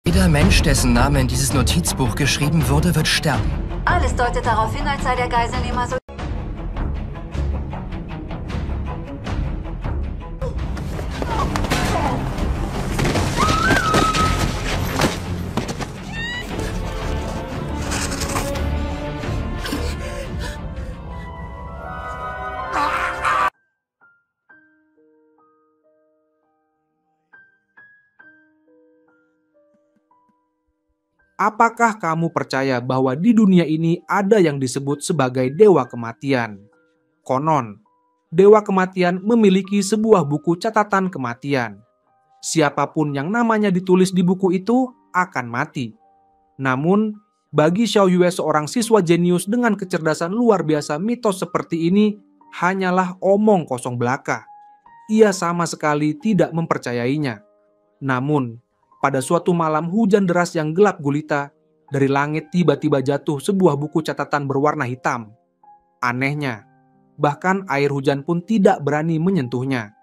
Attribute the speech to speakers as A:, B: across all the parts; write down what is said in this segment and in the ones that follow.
A: Jeder Mensch, dessen Name in dieses Notizbuch geschrieben wurde, wird sterben.
B: Alles deutet darauf hin, als sei der Geiselnehmer so...
C: Apakah kamu percaya bahwa di dunia ini ada yang disebut sebagai dewa kematian? Konon, dewa kematian memiliki sebuah buku catatan kematian. Siapapun yang namanya ditulis di buku itu akan mati. Namun, bagi Xiao Yue, seorang siswa jenius dengan kecerdasan luar biasa, mitos seperti ini hanyalah omong kosong belaka. Ia sama sekali tidak mempercayainya. Namun, pada suatu malam hujan deras yang gelap gulita, dari langit tiba-tiba jatuh sebuah buku catatan berwarna hitam. Anehnya, bahkan air hujan pun tidak berani menyentuhnya.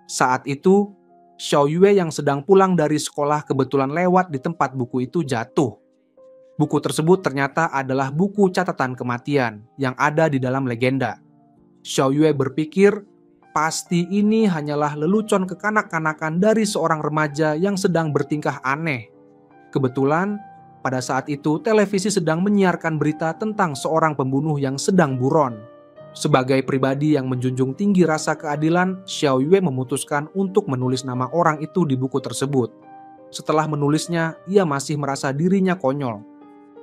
C: Saat itu, Xiao Yue yang sedang pulang dari sekolah kebetulan lewat di tempat buku itu jatuh. Buku tersebut ternyata adalah buku catatan kematian yang ada di dalam legenda. Xiao Yue berpikir, pasti ini hanyalah lelucon kekanak-kanakan dari seorang remaja yang sedang bertingkah aneh. Kebetulan, pada saat itu televisi sedang menyiarkan berita tentang seorang pembunuh yang sedang buron. Sebagai pribadi yang menjunjung tinggi rasa keadilan, Xiao Yue memutuskan untuk menulis nama orang itu di buku tersebut. Setelah menulisnya, ia masih merasa dirinya konyol.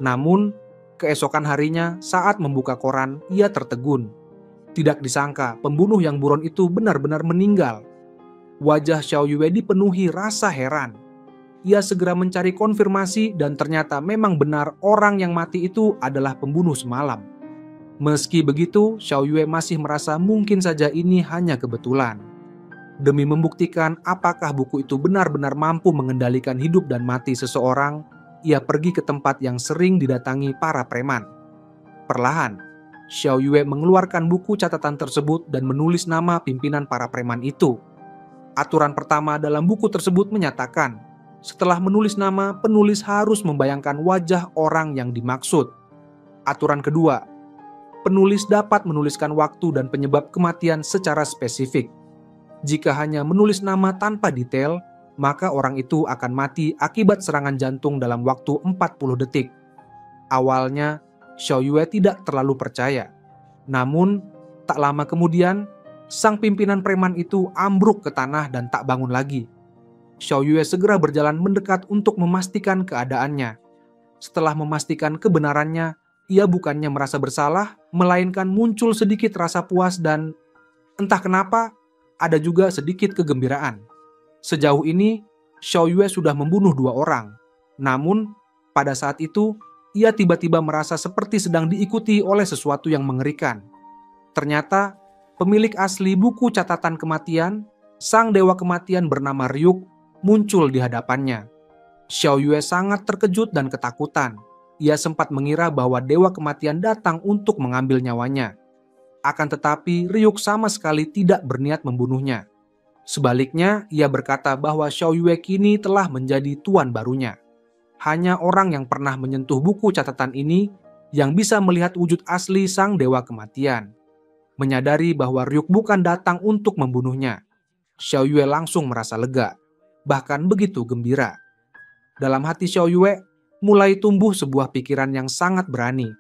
C: Namun, keesokan harinya saat membuka koran, ia tertegun. Tidak disangka, pembunuh yang buron itu benar-benar meninggal. Wajah Xiao Yue dipenuhi rasa heran. Ia segera mencari konfirmasi dan ternyata memang benar orang yang mati itu adalah pembunuh semalam. Meski begitu, Xiao Yue masih merasa mungkin saja ini hanya kebetulan. Demi membuktikan apakah buku itu benar-benar mampu mengendalikan hidup dan mati seseorang, ia pergi ke tempat yang sering didatangi para preman. Perlahan, Xiao Yue mengeluarkan buku catatan tersebut dan menulis nama pimpinan para preman itu. Aturan pertama dalam buku tersebut menyatakan, setelah menulis nama, penulis harus membayangkan wajah orang yang dimaksud. Aturan kedua, penulis dapat menuliskan waktu dan penyebab kematian secara spesifik. Jika hanya menulis nama tanpa detail, maka orang itu akan mati akibat serangan jantung dalam waktu 40 detik. Awalnya, Xiao Yue tidak terlalu percaya. Namun, tak lama kemudian, sang pimpinan preman itu ambruk ke tanah dan tak bangun lagi. Xiao Yue segera berjalan mendekat untuk memastikan keadaannya. Setelah memastikan kebenarannya, ia bukannya merasa bersalah, melainkan muncul sedikit rasa puas dan entah kenapa, ada juga sedikit kegembiraan. Sejauh ini, Xiao Yue sudah membunuh 2 orang. Namun, pada saat itu, ia tiba-tiba merasa seperti sedang diikuti oleh sesuatu yang mengerikan. Ternyata, pemilik asli buku catatan kematian, sang dewa kematian bernama Ryuk, muncul di hadapannya. Xiao Yue sangat terkejut dan ketakutan. Ia sempat mengira bahwa dewa kematian datang untuk mengambil nyawanya. Akan tetapi, Ryuk sama sekali tidak berniat membunuhnya. Sebaliknya, ia berkata bahwa Xiao Yue kini telah menjadi tuan barunya. Hanya orang yang pernah menyentuh buku catatan ini yang bisa melihat wujud asli sang dewa kematian. Menyadari bahwa Ryuk bukan datang untuk membunuhnya, Xiao Yue langsung merasa lega, bahkan begitu gembira. Dalam hati Xiao Yue mulai tumbuh sebuah pikiran yang sangat berani.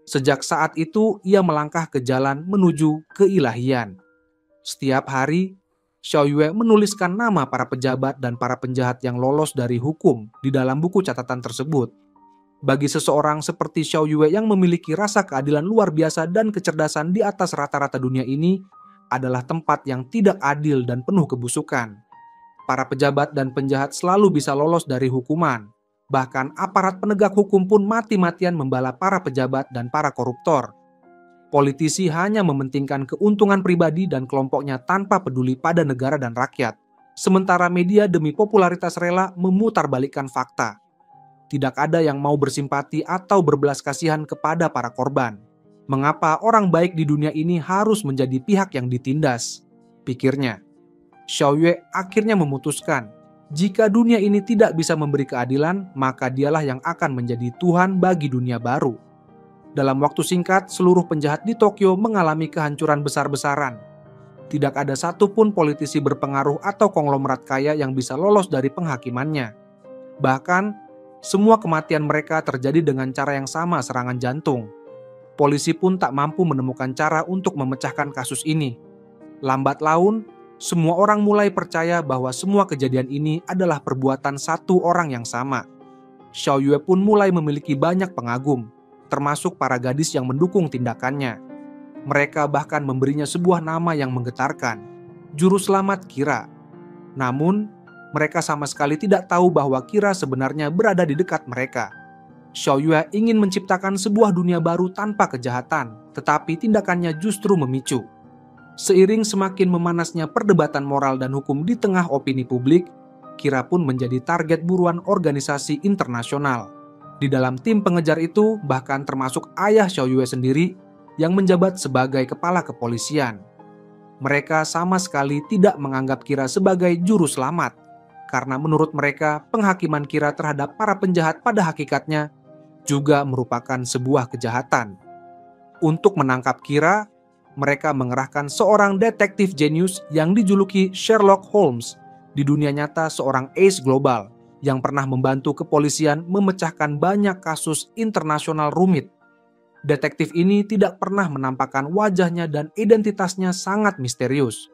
C: Sejak saat itu ia melangkah ke jalan menuju keilahian. Setiap hari, Xiao Yue menuliskan nama para pejabat dan para penjahat yang lolos dari hukum di dalam buku catatan tersebut. Bagi seseorang seperti Xiao Yue yang memiliki rasa keadilan luar biasa dan kecerdasan di atas rata-rata dunia ini adalah tempat yang tidak adil dan penuh kebusukan. Para pejabat dan penjahat selalu bisa lolos dari hukuman. Bahkan aparat penegak hukum pun mati-matian membala para pejabat dan para koruptor. Politisi hanya mementingkan keuntungan pribadi dan kelompoknya tanpa peduli pada negara dan rakyat. Sementara media demi popularitas rela memutarbalikkan fakta. Tidak ada yang mau bersimpati atau berbelas kasihan kepada para korban. Mengapa orang baik di dunia ini harus menjadi pihak yang ditindas? Pikirnya. Xiao Yue akhirnya memutuskan Jika dunia ini tidak bisa memberi keadilan, maka dialah yang akan menjadi Tuhan bagi dunia baru. Dalam waktu singkat, seluruh penjahat di Tokyo mengalami kehancuran besar-besaran. Tidak ada satupun politisi berpengaruh atau konglomerat kaya yang bisa lolos dari penghakimannya. Bahkan, semua kematian mereka terjadi dengan cara yang sama, serangan jantung. Polisi pun tak mampu menemukan cara untuk memecahkan kasus ini. Lambat laun, semua orang mulai percaya bahwa semua kejadian ini adalah perbuatan satu orang yang sama. Xiao Yue pun mulai memiliki banyak pengagum, termasuk para gadis yang mendukung tindakannya. Mereka bahkan memberinya sebuah nama yang menggetarkan, Juru Selamat Kira. Namun, mereka sama sekali tidak tahu bahwa Kira sebenarnya berada di dekat mereka. Xiao Yue ingin menciptakan sebuah dunia baru tanpa kejahatan, tetapi tindakannya justru memicu. Seiring semakin memanasnya perdebatan moral dan hukum di tengah opini publik, Kira pun menjadi target buruan organisasi internasional. Di dalam tim pengejar itu bahkan termasuk ayah Xiao Yue sendiri yang menjabat sebagai kepala kepolisian. Mereka sama sekali tidak menganggap Kira sebagai juru selamat, karena menurut mereka penghakiman Kira terhadap para penjahat pada hakikatnya juga merupakan sebuah kejahatan. Untuk menangkap Kira, mereka mengerahkan seorang detektif jenius yang dijuluki Sherlock Holmes, di dunia nyata seorang ace global yang pernah membantu kepolisian memecahkan banyak kasus internasional rumit. Detektif ini tidak pernah menampakkan wajahnya dan identitasnya sangat misterius.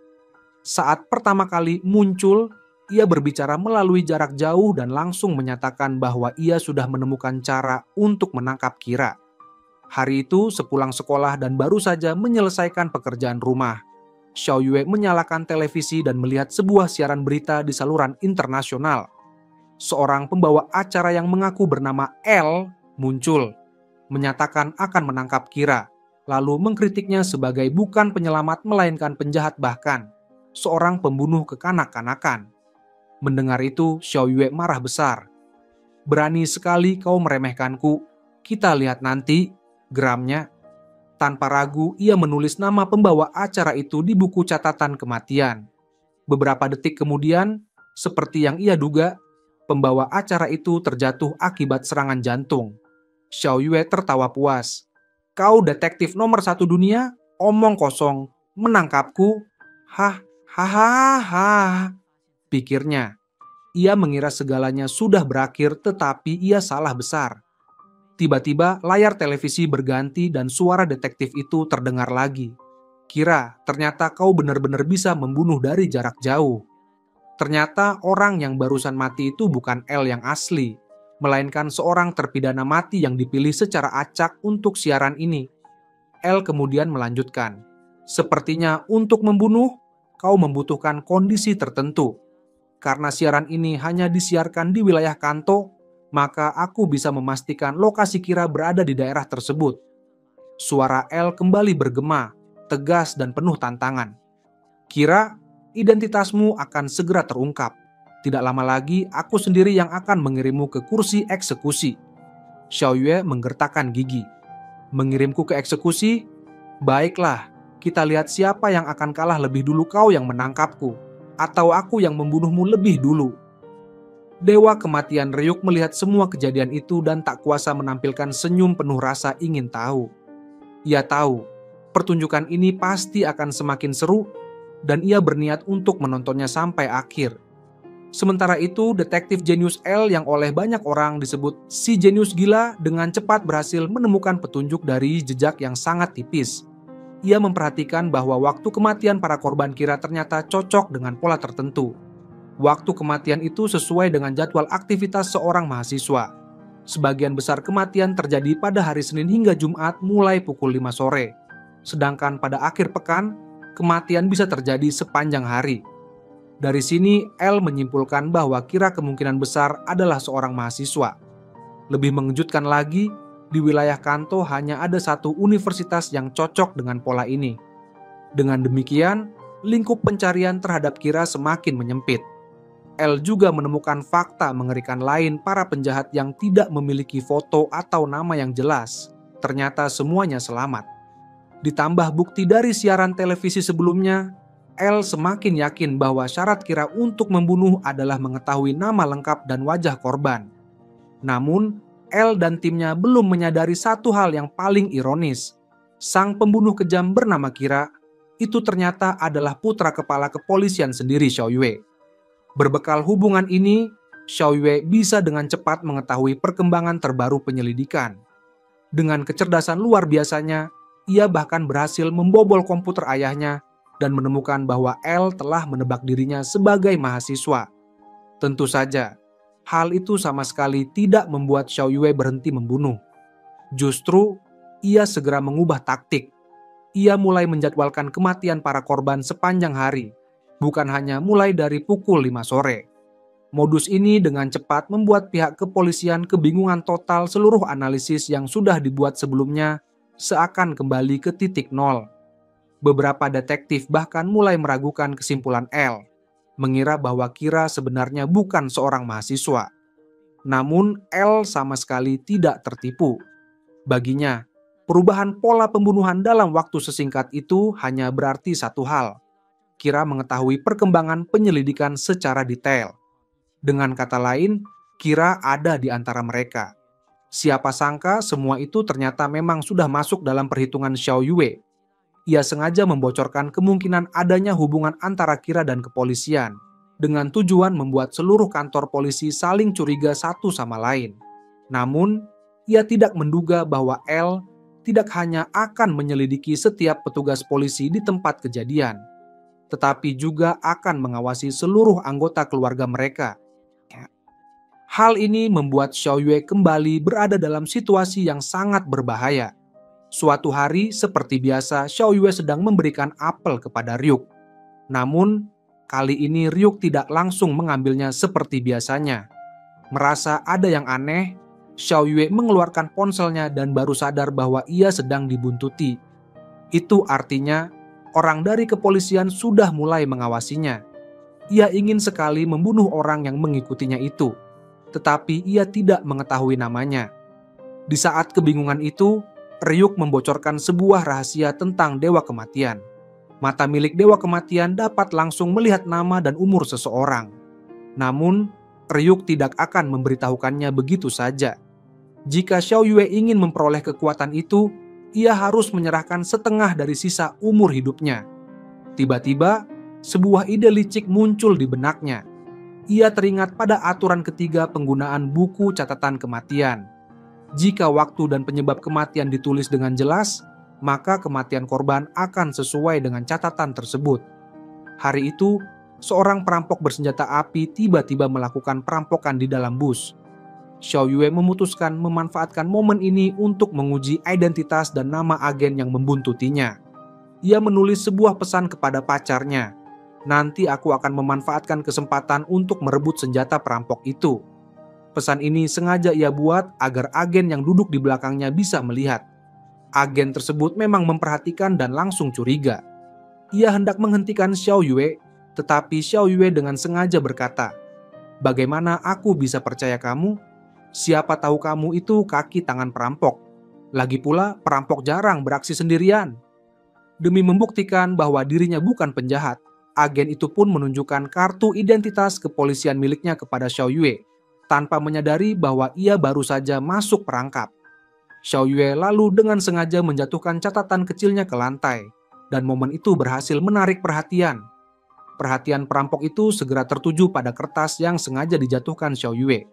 C: Saat pertama kali muncul, ia berbicara melalui jarak jauh dan langsung menyatakan bahwa ia sudah menemukan cara untuk menangkap Kira. Hari itu, sepulang sekolah dan baru saja menyelesaikan pekerjaan rumah, Xiao Yue menyalakan televisi dan melihat sebuah siaran berita di saluran internasional. Seorang pembawa acara yang mengaku bernama L muncul, menyatakan akan menangkap Kira, lalu mengkritiknya sebagai bukan penyelamat melainkan penjahat, bahkan seorang pembunuh kekanak-kanakan. Mendengar itu, Xiao Yue marah besar. "Berani sekali kau meremehkanku, kita lihat nanti," geramnya. Tanpa ragu, ia menulis nama pembawa acara itu di buku catatan kematian. Beberapa detik kemudian, seperti yang ia duga, pembawa acara itu terjatuh akibat serangan jantung. Xiao Yue tertawa puas. "Kau detektif nomor 1 dunia? Omong kosong, menangkapku? Hahaha," pikirnya. Ia mengira segalanya sudah berakhir, tetapi ia salah besar. Tiba-tiba layar televisi berganti dan suara detektif itu terdengar lagi. "Kira, ternyata kau benar-benar bisa membunuh dari jarak jauh." Ternyata orang yang barusan mati itu bukan L yang asli, melainkan seorang terpidana mati yang dipilih secara acak untuk siaran ini. L kemudian melanjutkan, "Sepertinya untuk membunuh, kau membutuhkan kondisi tertentu. Karena siaran ini hanya disiarkan di wilayah Kanto, maka aku bisa memastikan lokasi Kira berada di daerah tersebut." Suara L kembali bergema, tegas dan penuh tantangan. "Kira, identitasmu akan segera terungkap. Tidak lama lagi, aku sendiri yang akan mengirimmu ke kursi eksekusi." Xiao Yue menggertakkan gigi. "Mengirimku ke eksekusi? Baiklah, kita lihat siapa yang akan kalah lebih dulu, kau yang menangkapku, atau aku yang membunuhmu lebih dulu." Dewa Kematian Ryuk melihat semua kejadian itu dan tak kuasa menampilkan senyum penuh rasa ingin tahu. Ia tahu, pertunjukan ini pasti akan semakin seru, dan ia berniat untuk menontonnya sampai akhir. Sementara itu, detektif jenius L yang oleh banyak orang disebut si jenius gila dengan cepat berhasil menemukan petunjuk dari jejak yang sangat tipis. Ia memperhatikan bahwa waktu kematian para korban Kira ternyata cocok dengan pola tertentu. Waktu kematian itu sesuai dengan jadwal aktivitas seorang mahasiswa. Sebagian besar kematian terjadi pada hari Senin hingga Jumat mulai pukul 5 sore. Sedangkan pada akhir pekan, kematian bisa terjadi sepanjang hari. Dari sini, L menyimpulkan bahwa Kira kemungkinan besar adalah seorang mahasiswa. Lebih mengejutkan lagi, di wilayah Kanto hanya ada satu universitas yang cocok dengan pola ini. Dengan demikian, lingkup pencarian terhadap Kira semakin menyempit. L juga menemukan fakta mengerikan lain para penjahat yang tidak memiliki foto atau nama yang jelas. Ternyata semuanya selamat. Ditambah bukti dari siaran televisi sebelumnya, L semakin yakin bahwa syarat Kira untuk membunuh adalah mengetahui nama lengkap dan wajah korban. Namun, L dan timnya belum menyadari satu hal yang paling ironis. Sang pembunuh kejam bernama Kira itu ternyata adalah putra kepala kepolisian sendiri Xiao Yue. Berbekal hubungan ini, Xiao Yue bisa dengan cepat mengetahui perkembangan terbaru penyelidikan. Dengan kecerdasan luar biasanya, ia bahkan berhasil membobol komputer ayahnya dan menemukan bahwa L telah menebak dirinya sebagai mahasiswa. Tentu saja, hal itu sama sekali tidak membuat Xiao Yue berhenti membunuh. Justru, ia segera mengubah taktik. Ia mulai menjadwalkan kematian para korban sepanjang hari, bukan hanya mulai dari pukul 5 sore. Modus ini dengan cepat membuat pihak kepolisian kebingungan total seluruh analisis yang sudah dibuat sebelumnya seakan kembali ke titik nol. Beberapa detektif bahkan mulai meragukan kesimpulan L, mengira bahwa Kira sebenarnya bukan seorang mahasiswa. Namun L sama sekali tidak tertipu. Baginya, perubahan pola pembunuhan dalam waktu sesingkat itu hanya berarti satu hal. Kira mengetahui perkembangan penyelidikan secara detail. Dengan kata lain, Kira ada di antara mereka. Siapa sangka semua itu ternyata memang sudah masuk dalam perhitungan Xiao Yue. Ia sengaja membocorkan kemungkinan adanya hubungan antara Kira dan kepolisian, dengan tujuan membuat seluruh kantor polisi saling curiga satu sama lain. Namun, ia tidak menduga bahwa L tidak hanya akan menyelidiki setiap petugas polisi di tempat kejadian, tetapi juga akan mengawasi seluruh anggota keluarga mereka. Hal ini membuat Xiao Yue kembali berada dalam situasi yang sangat berbahaya. Suatu hari, seperti biasa, Xiao Yue sedang memberikan apel kepada Ryuk. Namun, kali ini Ryuk tidak langsung mengambilnya seperti biasanya. Merasa ada yang aneh, Xiao Yue mengeluarkan ponselnya dan baru sadar bahwa ia sedang dibuntuti. Itu artinya, orang dari kepolisian sudah mulai mengawasinya. Ia ingin sekali membunuh orang yang mengikutinya itu, tetapi ia tidak mengetahui namanya. Di saat kebingungan itu, Ryuk membocorkan sebuah rahasia tentang Dewa Kematian. Mata milik Dewa Kematian dapat langsung melihat nama dan umur seseorang. Namun, Ryuk tidak akan memberitahukannya begitu saja. Jika Xiao Yue ingin memperoleh kekuatan itu, ia harus menyerahkan setengah dari sisa umur hidupnya. Tiba-tiba, sebuah ide licik muncul di benaknya. Ia teringat pada aturan ketiga penggunaan buku catatan kematian. Jika waktu dan penyebab kematian ditulis dengan jelas, maka kematian korban akan sesuai dengan catatan tersebut. Hari itu, seorang perampok bersenjata api tiba-tiba melakukan perampokan di dalam bus. Xiao Yue memutuskan memanfaatkan momen ini untuk menguji identitas dan nama agen yang membuntutinya. Ia menulis sebuah pesan kepada pacarnya. Nanti aku akan memanfaatkan kesempatan untuk merebut senjata perampok itu. Pesan ini sengaja ia buat agar agen yang duduk di belakangnya bisa melihat. Agen tersebut memang memperhatikan dan langsung curiga. Ia hendak menghentikan Xiao Yue, tetapi Xiao Yue dengan sengaja berkata, "Bagaimana aku bisa percaya kamu? Siapa tahu kamu itu kaki tangan perampok. Lagi pula perampok jarang beraksi sendirian." Demi membuktikan bahwa dirinya bukan penjahat, agen itu pun menunjukkan kartu identitas kepolisian miliknya kepada Xiao Yue, tanpa menyadari bahwa ia baru saja masuk perangkap. Xiao Yue lalu dengan sengaja menjatuhkan catatan kecilnya ke lantai, dan momen itu berhasil menarik perhatian. Perhatian perampok itu segera tertuju pada kertas yang sengaja dijatuhkan Xiao Yue.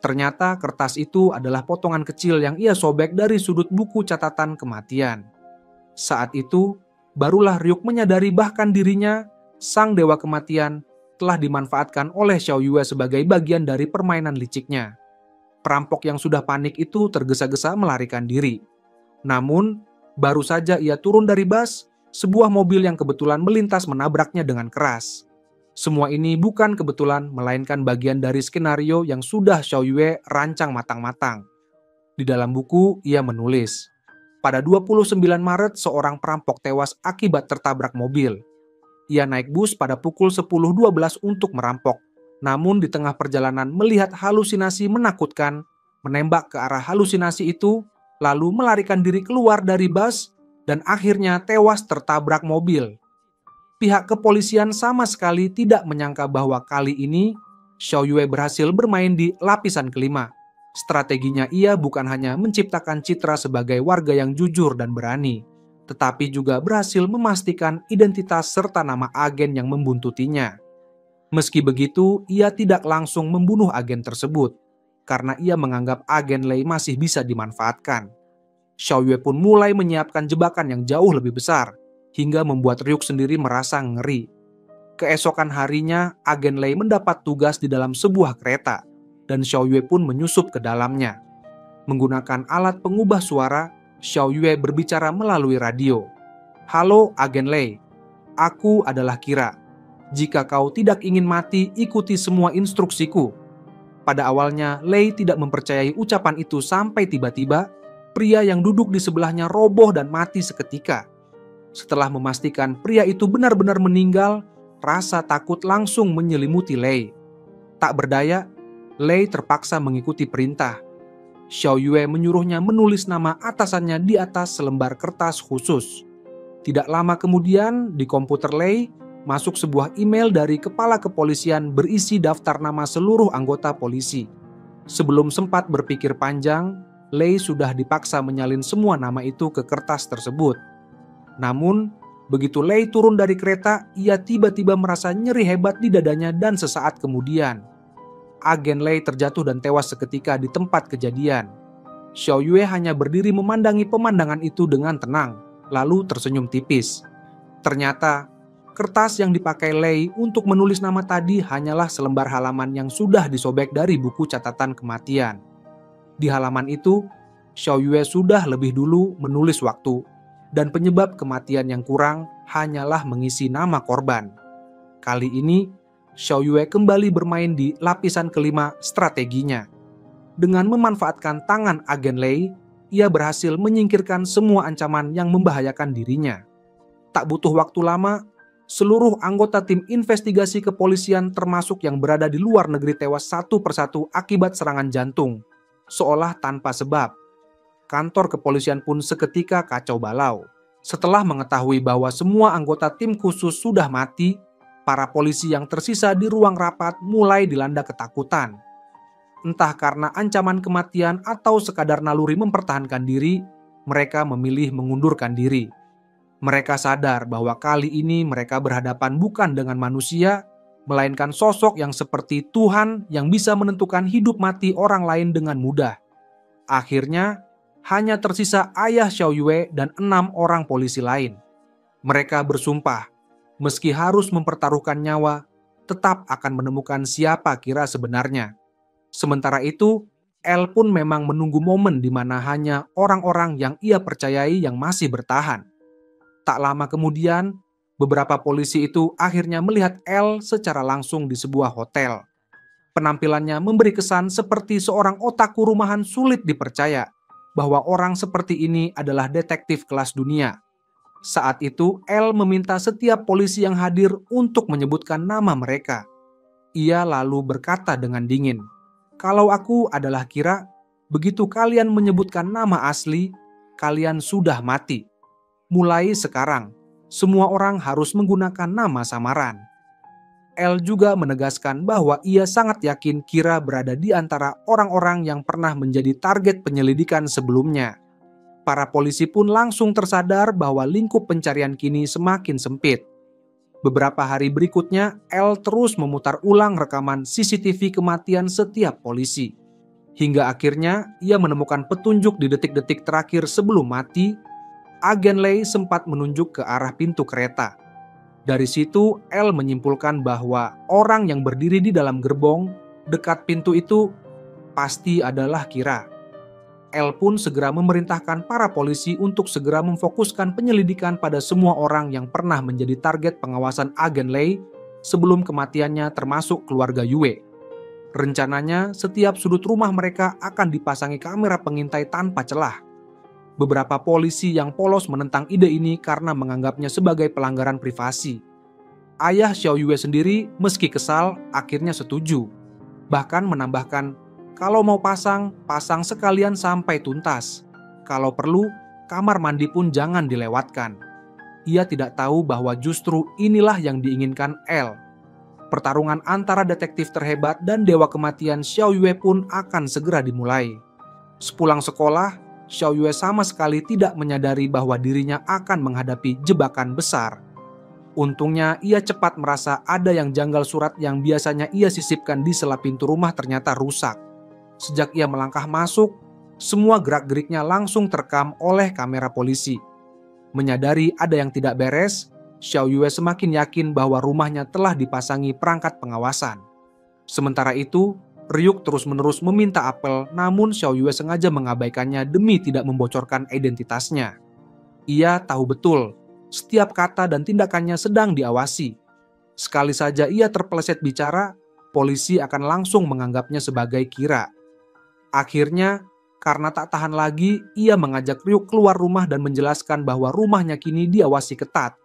C: Ternyata kertas itu adalah potongan kecil yang ia sobek dari sudut buku catatan kematian. Saat itu, barulah Ryuk menyadari bahkan dirinya, sang dewa kematian, telah dimanfaatkan oleh Xiao Yue sebagai bagian dari permainan liciknya. Perampok yang sudah panik itu tergesa-gesa melarikan diri. Namun, baru saja ia turun dari bus, sebuah mobil yang kebetulan melintas menabraknya dengan keras. Semua ini bukan kebetulan, melainkan bagian dari skenario yang sudah Xiao Yue rancang matang-matang. Di dalam buku, ia menulis, pada 29 Maret seorang perampok tewas akibat tertabrak mobil. Ia naik bus pada pukul 10.12 untuk merampok. Namun di tengah perjalanan melihat halusinasi menakutkan, menembak ke arah halusinasi itu, lalu melarikan diri keluar dari bus, dan akhirnya tewas tertabrak mobil. pihak kepolisian sama sekali tidak menyangka bahwa kali ini Xiao Yue berhasil bermain di lapisan kelima. Strateginya ia bukan hanya menciptakan citra sebagai warga yang jujur dan berani, tetapi juga berhasil memastikan identitas serta nama agen yang membuntutinya. Meski begitu, ia tidak langsung membunuh agen tersebut, karena ia menganggap agen Lei masih bisa dimanfaatkan. Xiao Yue pun mulai menyiapkan jebakan yang jauh lebih besar, hingga membuat Ryuk sendiri merasa ngeri. Keesokan harinya, agen Lei mendapat tugas di dalam sebuah kereta, dan Xiao Yue pun menyusup ke dalamnya. Menggunakan alat pengubah suara, Xiao Yue berbicara melalui radio. "Halo, agen Lei. Aku adalah Kira. Jika kau tidak ingin mati, ikuti semua instruksiku." Pada awalnya, Lei tidak mempercayai ucapan itu sampai tiba-tiba, pria yang duduk di sebelahnya roboh dan mati seketika. Setelah memastikan pria itu benar-benar meninggal, rasa takut langsung menyelimuti Lei. Tak berdaya, Lei terpaksa mengikuti perintah. Xiao Yue menyuruhnya menulis nama atasannya di atas selembar kertas khusus. Tidak lama kemudian, di komputer Lei, masuk sebuah email dari kepala kepolisian berisi daftar nama seluruh anggota polisi. Sebelum sempat berpikir panjang, Lei sudah dipaksa menyalin semua nama itu ke kertas tersebut. Namun, begitu Lei turun dari kereta, ia tiba-tiba merasa nyeri hebat di dadanya dan sesaat kemudian agen Lei terjatuh dan tewas seketika di tempat kejadian. Xiao Yue hanya berdiri memandangi pemandangan itu dengan tenang, lalu tersenyum tipis. Ternyata, kertas yang dipakai Lei untuk menulis nama tadi hanyalah selembar halaman yang sudah disobek dari buku catatan kematian. Di halaman itu, Xiao Yue sudah lebih dulu menulis waktu, dan penyebab kematian yang kurang hanyalah mengisi nama korban. Kali ini, Xiao Yue kembali bermain di lapisan kelima strateginya. Dengan memanfaatkan tangan agen Lei, ia berhasil menyingkirkan semua ancaman yang membahayakan dirinya. Tak butuh waktu lama, seluruh anggota tim investigasi kepolisian termasuk yang berada di luar negeri tewas satu persatu akibat serangan jantung, seolah tanpa sebab. Kantor kepolisian pun seketika kacau balau. Setelah mengetahui bahwa semua anggota tim khusus sudah mati, para polisi yang tersisa di ruang rapat mulai dilanda ketakutan. Entah karena ancaman kematian atau sekadar naluri mempertahankan diri, mereka memilih mengundurkan diri. Mereka sadar bahwa kali ini mereka berhadapan bukan dengan manusia, melainkan sosok yang seperti Tuhan yang bisa menentukan hidup mati orang lain dengan mudah. Akhirnya, hanya tersisa ayah Xiao Yue dan 6 orang polisi lain. Mereka bersumpah, meski harus mempertaruhkan nyawa, tetap akan menemukan siapa Kira sebenarnya. Sementara itu, El pun memang menunggu momen di mana hanya orang-orang yang ia percayai yang masih bertahan. Tak lama kemudian, beberapa polisi itu akhirnya melihat El secara langsung di sebuah hotel. Penampilannya memberi kesan seperti seorang otaku rumahan sulit dipercaya bahwa orang seperti ini adalah detektif kelas dunia. Saat itu, El meminta setiap polisi yang hadir untuk menyebutkan nama mereka. Ia lalu berkata dengan dingin, "Kalau aku adalah Kira, begitu kalian menyebutkan nama asli, kalian sudah mati. Mulai sekarang, semua orang harus menggunakan nama samaran." El juga menegaskan bahwa ia sangat yakin Kira berada di antara orang-orang yang pernah menjadi target penyelidikan sebelumnya. Para polisi pun langsung tersadar bahwa lingkup pencarian kini semakin sempit. Beberapa hari berikutnya, El terus memutar ulang rekaman CCTV kematian setiap polisi. Hingga akhirnya, ia menemukan petunjuk di detik-detik terakhir sebelum mati. Agen Lei sempat menunjuk ke arah pintu kereta. Dari situ, El menyimpulkan bahwa orang yang berdiri di dalam gerbong dekat pintu itu pasti adalah Kira. El pun segera memerintahkan para polisi untuk segera memfokuskan penyelidikan pada semua orang yang pernah menjadi target pengawasan agen Lei sebelum kematiannya, termasuk keluarga Yue. Rencananya, setiap sudut rumah mereka akan dipasangi kamera pengintai tanpa celah. Beberapa polisi yang polos menentang ide ini karena menganggapnya sebagai pelanggaran privasi. Ayah Xiao Yue sendiri meski kesal akhirnya setuju. Bahkan menambahkan, kalau mau pasang sekalian sampai tuntas. Kalau perlu, kamar mandi pun jangan dilewatkan. Ia tidak tahu bahwa justru inilah yang diinginkan L. Pertarungan antara detektif terhebat dan dewa kematian Xiao Yue pun akan segera dimulai. Sepulang sekolah, Xiao Yue sama sekali tidak menyadari bahwa dirinya akan menghadapi jebakan besar. Untungnya ia cepat merasa ada yang janggal. Surat yang biasanya ia sisipkan di sela pintu rumah ternyata rusak. Sejak ia melangkah masuk, semua gerak-geriknya langsung terekam oleh kamera polisi. Menyadari ada yang tidak beres, Xiao Yue semakin yakin bahwa rumahnya telah dipasangi perangkat pengawasan. Sementara itu, Ryuk terus-menerus meminta apel, namun Xiao Yue sengaja mengabaikannya demi tidak membocorkan identitasnya. Ia tahu betul, setiap kata dan tindakannya sedang diawasi. Sekali saja ia terpeleset bicara, polisi akan langsung menganggapnya sebagai kira. Akhirnya, karena tak tahan lagi, ia mengajak Ryuk keluar rumah dan menjelaskan bahwa rumahnya kini diawasi ketat.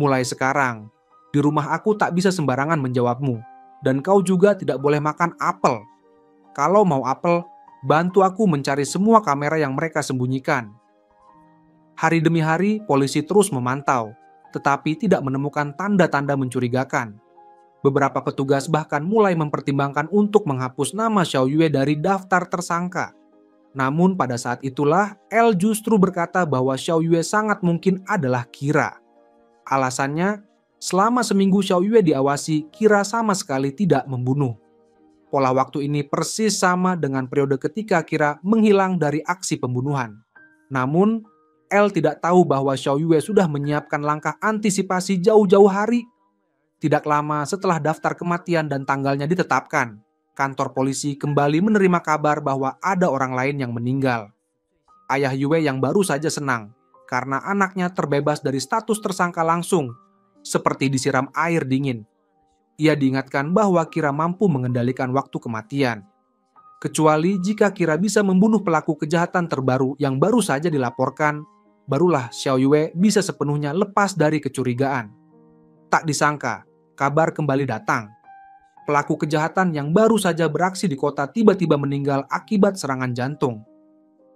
C: Mulai sekarang, di rumah aku tak bisa sembarangan menjawabmu, dan kau juga tidak boleh makan apel. Kalau mau apel, bantu aku mencari semua kamera yang mereka sembunyikan. Hari demi hari, polisi terus memantau, tetapi tidak menemukan tanda-tanda mencurigakan. Beberapa petugas bahkan mulai mempertimbangkan untuk menghapus nama Xiao Yue dari daftar tersangka. Namun pada saat itulah, L justru berkata bahwa Xiao Yue sangat mungkin adalah Kira. Alasannya, selama seminggu Xiao Yue diawasi, Kira sama sekali tidak membunuh. Pola waktu ini persis sama dengan periode ketika Kira menghilang dari aksi pembunuhan. Namun, L tidak tahu bahwa Xiao Yue sudah menyiapkan langkah antisipasi jauh-jauh hari. Tidak lama setelah daftar kematian dan tanggalnya ditetapkan, kantor polisi kembali menerima kabar bahwa ada orang lain yang meninggal. Ayah Yue yang baru saja senang karena anaknya terbebas dari status tersangka langsung, seperti disiram air dingin. Ia diingatkan bahwa Kira mampu mengendalikan waktu kematian. Kecuali jika Kira bisa membunuh pelaku kejahatan terbaru yang baru saja dilaporkan, barulah Xiao Yue bisa sepenuhnya lepas dari kecurigaan. Tak disangka, kabar kembali datang. Pelaku kejahatan yang baru saja beraksi di kota tiba-tiba meninggal akibat serangan jantung.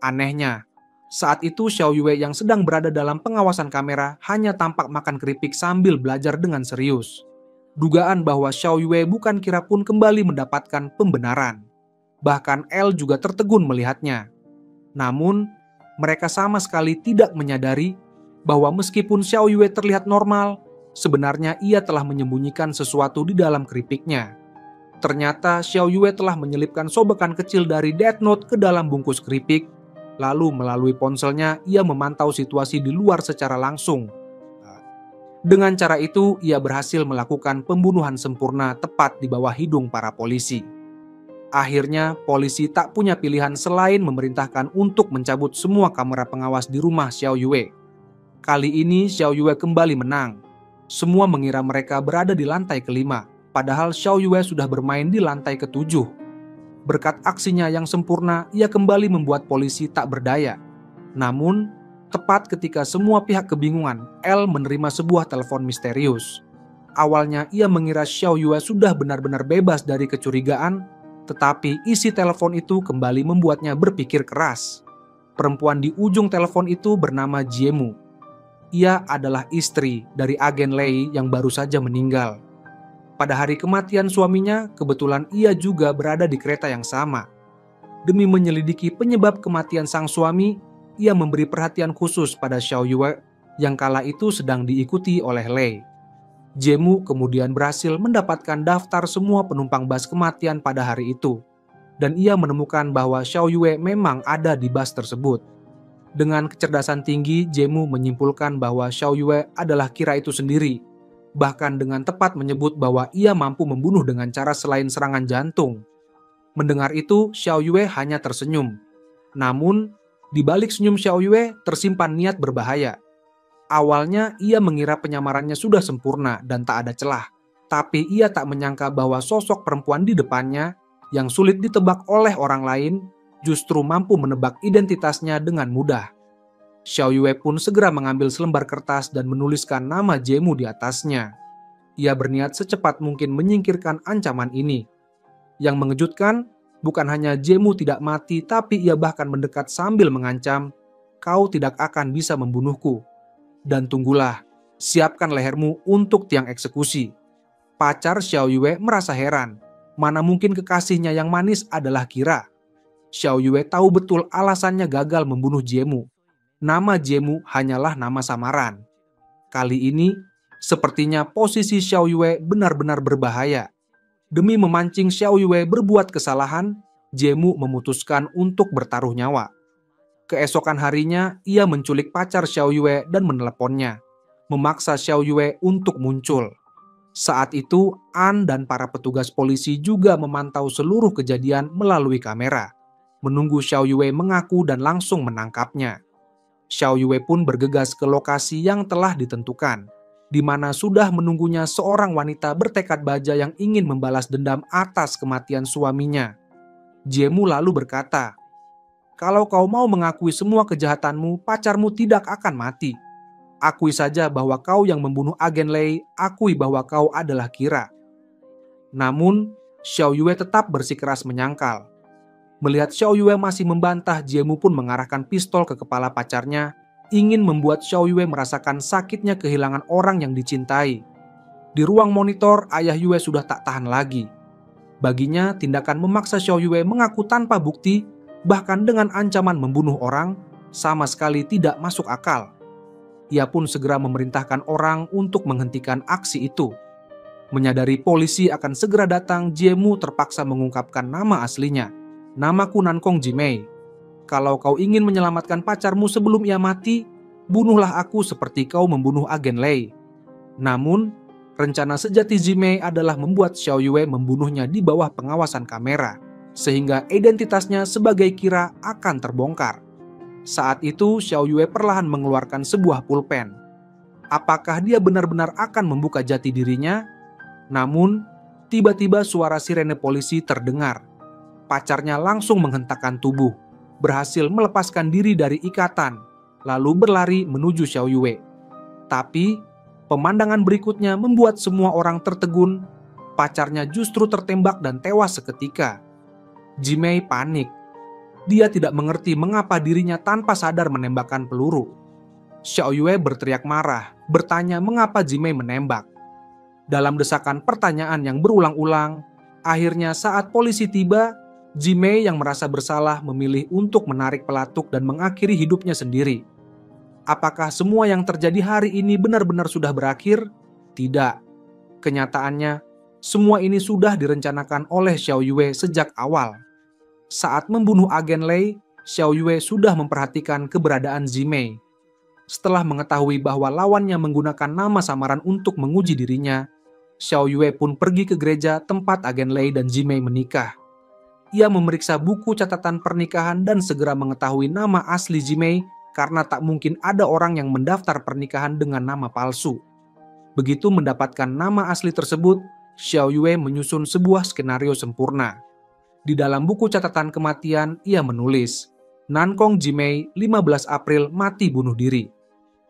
C: Anehnya, saat itu Xiao Yue yang sedang berada dalam pengawasan kamera hanya tampak makan keripik sambil belajar dengan serius. Dugaan bahwa Xiao Yue bukan Kira pun kembali mendapatkan pembenaran. Bahkan L juga tertegun melihatnya. Namun, mereka sama sekali tidak menyadari bahwa meskipun Xiao Yue terlihat normal, sebenarnya ia telah menyembunyikan sesuatu di dalam keripiknya. Ternyata Xiao Yue telah menyelipkan sobekan kecil dari Death Note ke dalam bungkus keripik, lalu melalui ponselnya ia memantau situasi di luar secara langsung. Dengan cara itu, ia berhasil melakukan pembunuhan sempurna tepat di bawah hidung para polisi. Akhirnya, polisi tak punya pilihan selain memerintahkan untuk mencabut semua kamera pengawas di rumah Xiao Yue. Kali ini Xiao Yue kembali menang. Semua mengira mereka berada di lantai kelima, padahal Xiao Yue sudah bermain di lantai ketujuh. Berkat aksinya yang sempurna, ia kembali membuat polisi tak berdaya. Namun, tepat ketika semua pihak kebingungan, L menerima sebuah telepon misterius. Awalnya ia mengira Xiao Yue sudah benar-benar bebas dari kecurigaan, tetapi isi telepon itu kembali membuatnya berpikir keras. Perempuan di ujung telepon itu bernama Jiemu. Ia adalah istri dari agen Lei yang baru saja meninggal. Pada hari kematian suaminya, kebetulan ia juga berada di kereta yang sama. Demi menyelidiki penyebab kematian sang suami, ia memberi perhatian khusus pada Xiao Yue yang kala itu sedang diikuti oleh Lei. Jiemu kemudian berhasil mendapatkan daftar semua penumpang bus kematian pada hari itu, dan ia menemukan bahwa Xiao Yue memang ada di bus tersebut. Dengan kecerdasan tinggi, Jiemu menyimpulkan bahwa Xiao Yue adalah Kira itu sendiri, bahkan dengan tepat menyebut bahwa ia mampu membunuh dengan cara selain serangan jantung. Mendengar itu, Xiao Yue hanya tersenyum. Namun, di balik senyum Xiao Yue tersimpan niat berbahaya. Awalnya ia mengira penyamarannya sudah sempurna dan tak ada celah, tapi ia tak menyangka bahwa sosok perempuan di depannya yang sulit ditebak oleh orang lain justru mampu menebak identitasnya dengan mudah. Xiao Yue pun segera mengambil selembar kertas dan menuliskan nama Jiemu di atasnya. Ia berniat secepat mungkin menyingkirkan ancaman ini. Yang mengejutkan, bukan hanya Jiemu tidak mati, tapi ia bahkan mendekat sambil mengancam, "Kau tidak akan bisa membunuhku. Dan tunggulah, siapkan lehermu untuk tiang eksekusi." Pacar Xiao Yue merasa heran. Mana mungkin kekasihnya yang manis adalah Kira. Xiao Yue tahu betul alasannya gagal membunuh Jiemu. Nama Jiemu hanyalah nama samaran. Kali ini, sepertinya posisi Xiao Yue benar-benar berbahaya. Demi memancing Xiao Yue berbuat kesalahan, Jiemu memutuskan untuk bertaruh nyawa. Keesokan harinya, ia menculik pacar Xiao Yue dan meneleponnya, memaksa Xiao Yue untuk muncul. Saat itu, An dan para petugas polisi juga memantau seluruh kejadian melalui kamera, menunggu Xiao Yue mengaku dan langsung menangkapnya. Xiao Yue pun bergegas ke lokasi yang telah ditentukan, di mana sudah menunggunya seorang wanita bertekad baja yang ingin membalas dendam atas kematian suaminya. Jiemu lalu berkata, "Kalau kau mau mengakui semua kejahatanmu, pacarmu tidak akan mati. Akui saja bahwa kau yang membunuh agen Lei, akui bahwa kau adalah Kira." Namun, Xiao Yue tetap bersikeras menyangkal. Melihat Xiao Yue masih membantah, Jiemu pun mengarahkan pistol ke kepala pacarnya, ingin membuat Xiao Yue merasakan sakitnya kehilangan orang yang dicintai. Di ruang monitor, ayah Yue sudah tak tahan lagi. Baginya, tindakan memaksa Xiao Yue mengaku tanpa bukti, bahkan dengan ancaman membunuh orang, sama sekali tidak masuk akal. Ia pun segera memerintahkan orang untuk menghentikan aksi itu. Menyadari polisi akan segera datang, Jiemu terpaksa mengungkapkan nama aslinya. "Namaku Nankong Jimei. Kalau kau ingin menyelamatkan pacarmu sebelum ia mati, bunuhlah aku seperti kau membunuh agen Lei." Namun, rencana sejati Jimei adalah membuat Xiao Yue membunuhnya di bawah pengawasan kamera, sehingga identitasnya sebagai Kira akan terbongkar. Saat itu, Xiao Yue perlahan mengeluarkan sebuah pulpen. Apakah dia benar-benar akan membuka jati dirinya? Namun, tiba-tiba suara sirene polisi terdengar. Pacarnya langsung menghentakkan tubuh, berhasil melepaskan diri dari ikatan, lalu berlari menuju Xiao Yue. Tapi, pemandangan berikutnya membuat semua orang tertegun. Pacarnya justru tertembak dan tewas seketika. Jimei panik. Dia tidak mengerti mengapa dirinya tanpa sadar menembakkan peluru. Xiao Yue berteriak marah, bertanya mengapa Jimei menembak. Dalam desakan pertanyaan yang berulang-ulang, akhirnya saat polisi tiba, Jimei yang merasa bersalah memilih untuk menarik pelatuk dan mengakhiri hidupnya sendiri. Apakah semua yang terjadi hari ini benar-benar sudah berakhir? Tidak. Kenyataannya, semua ini sudah direncanakan oleh Xiao Yue sejak awal. Saat membunuh agen Lei, Xiao Yue sudah memperhatikan keberadaan Jimei. Setelah mengetahui bahwa lawannya menggunakan nama samaran untuk menguji dirinya, Xiao Yue pun pergi ke gereja tempat agen Lei dan Jimei menikah. Ia memeriksa buku catatan pernikahan dan segera mengetahui nama asli Jimei karena tak mungkin ada orang yang mendaftar pernikahan dengan nama palsu. Begitu mendapatkan nama asli tersebut, Xiao Yue menyusun sebuah skenario sempurna. Di dalam buku catatan kematian, ia menulis, "Nankong Jimei 15 April mati bunuh diri."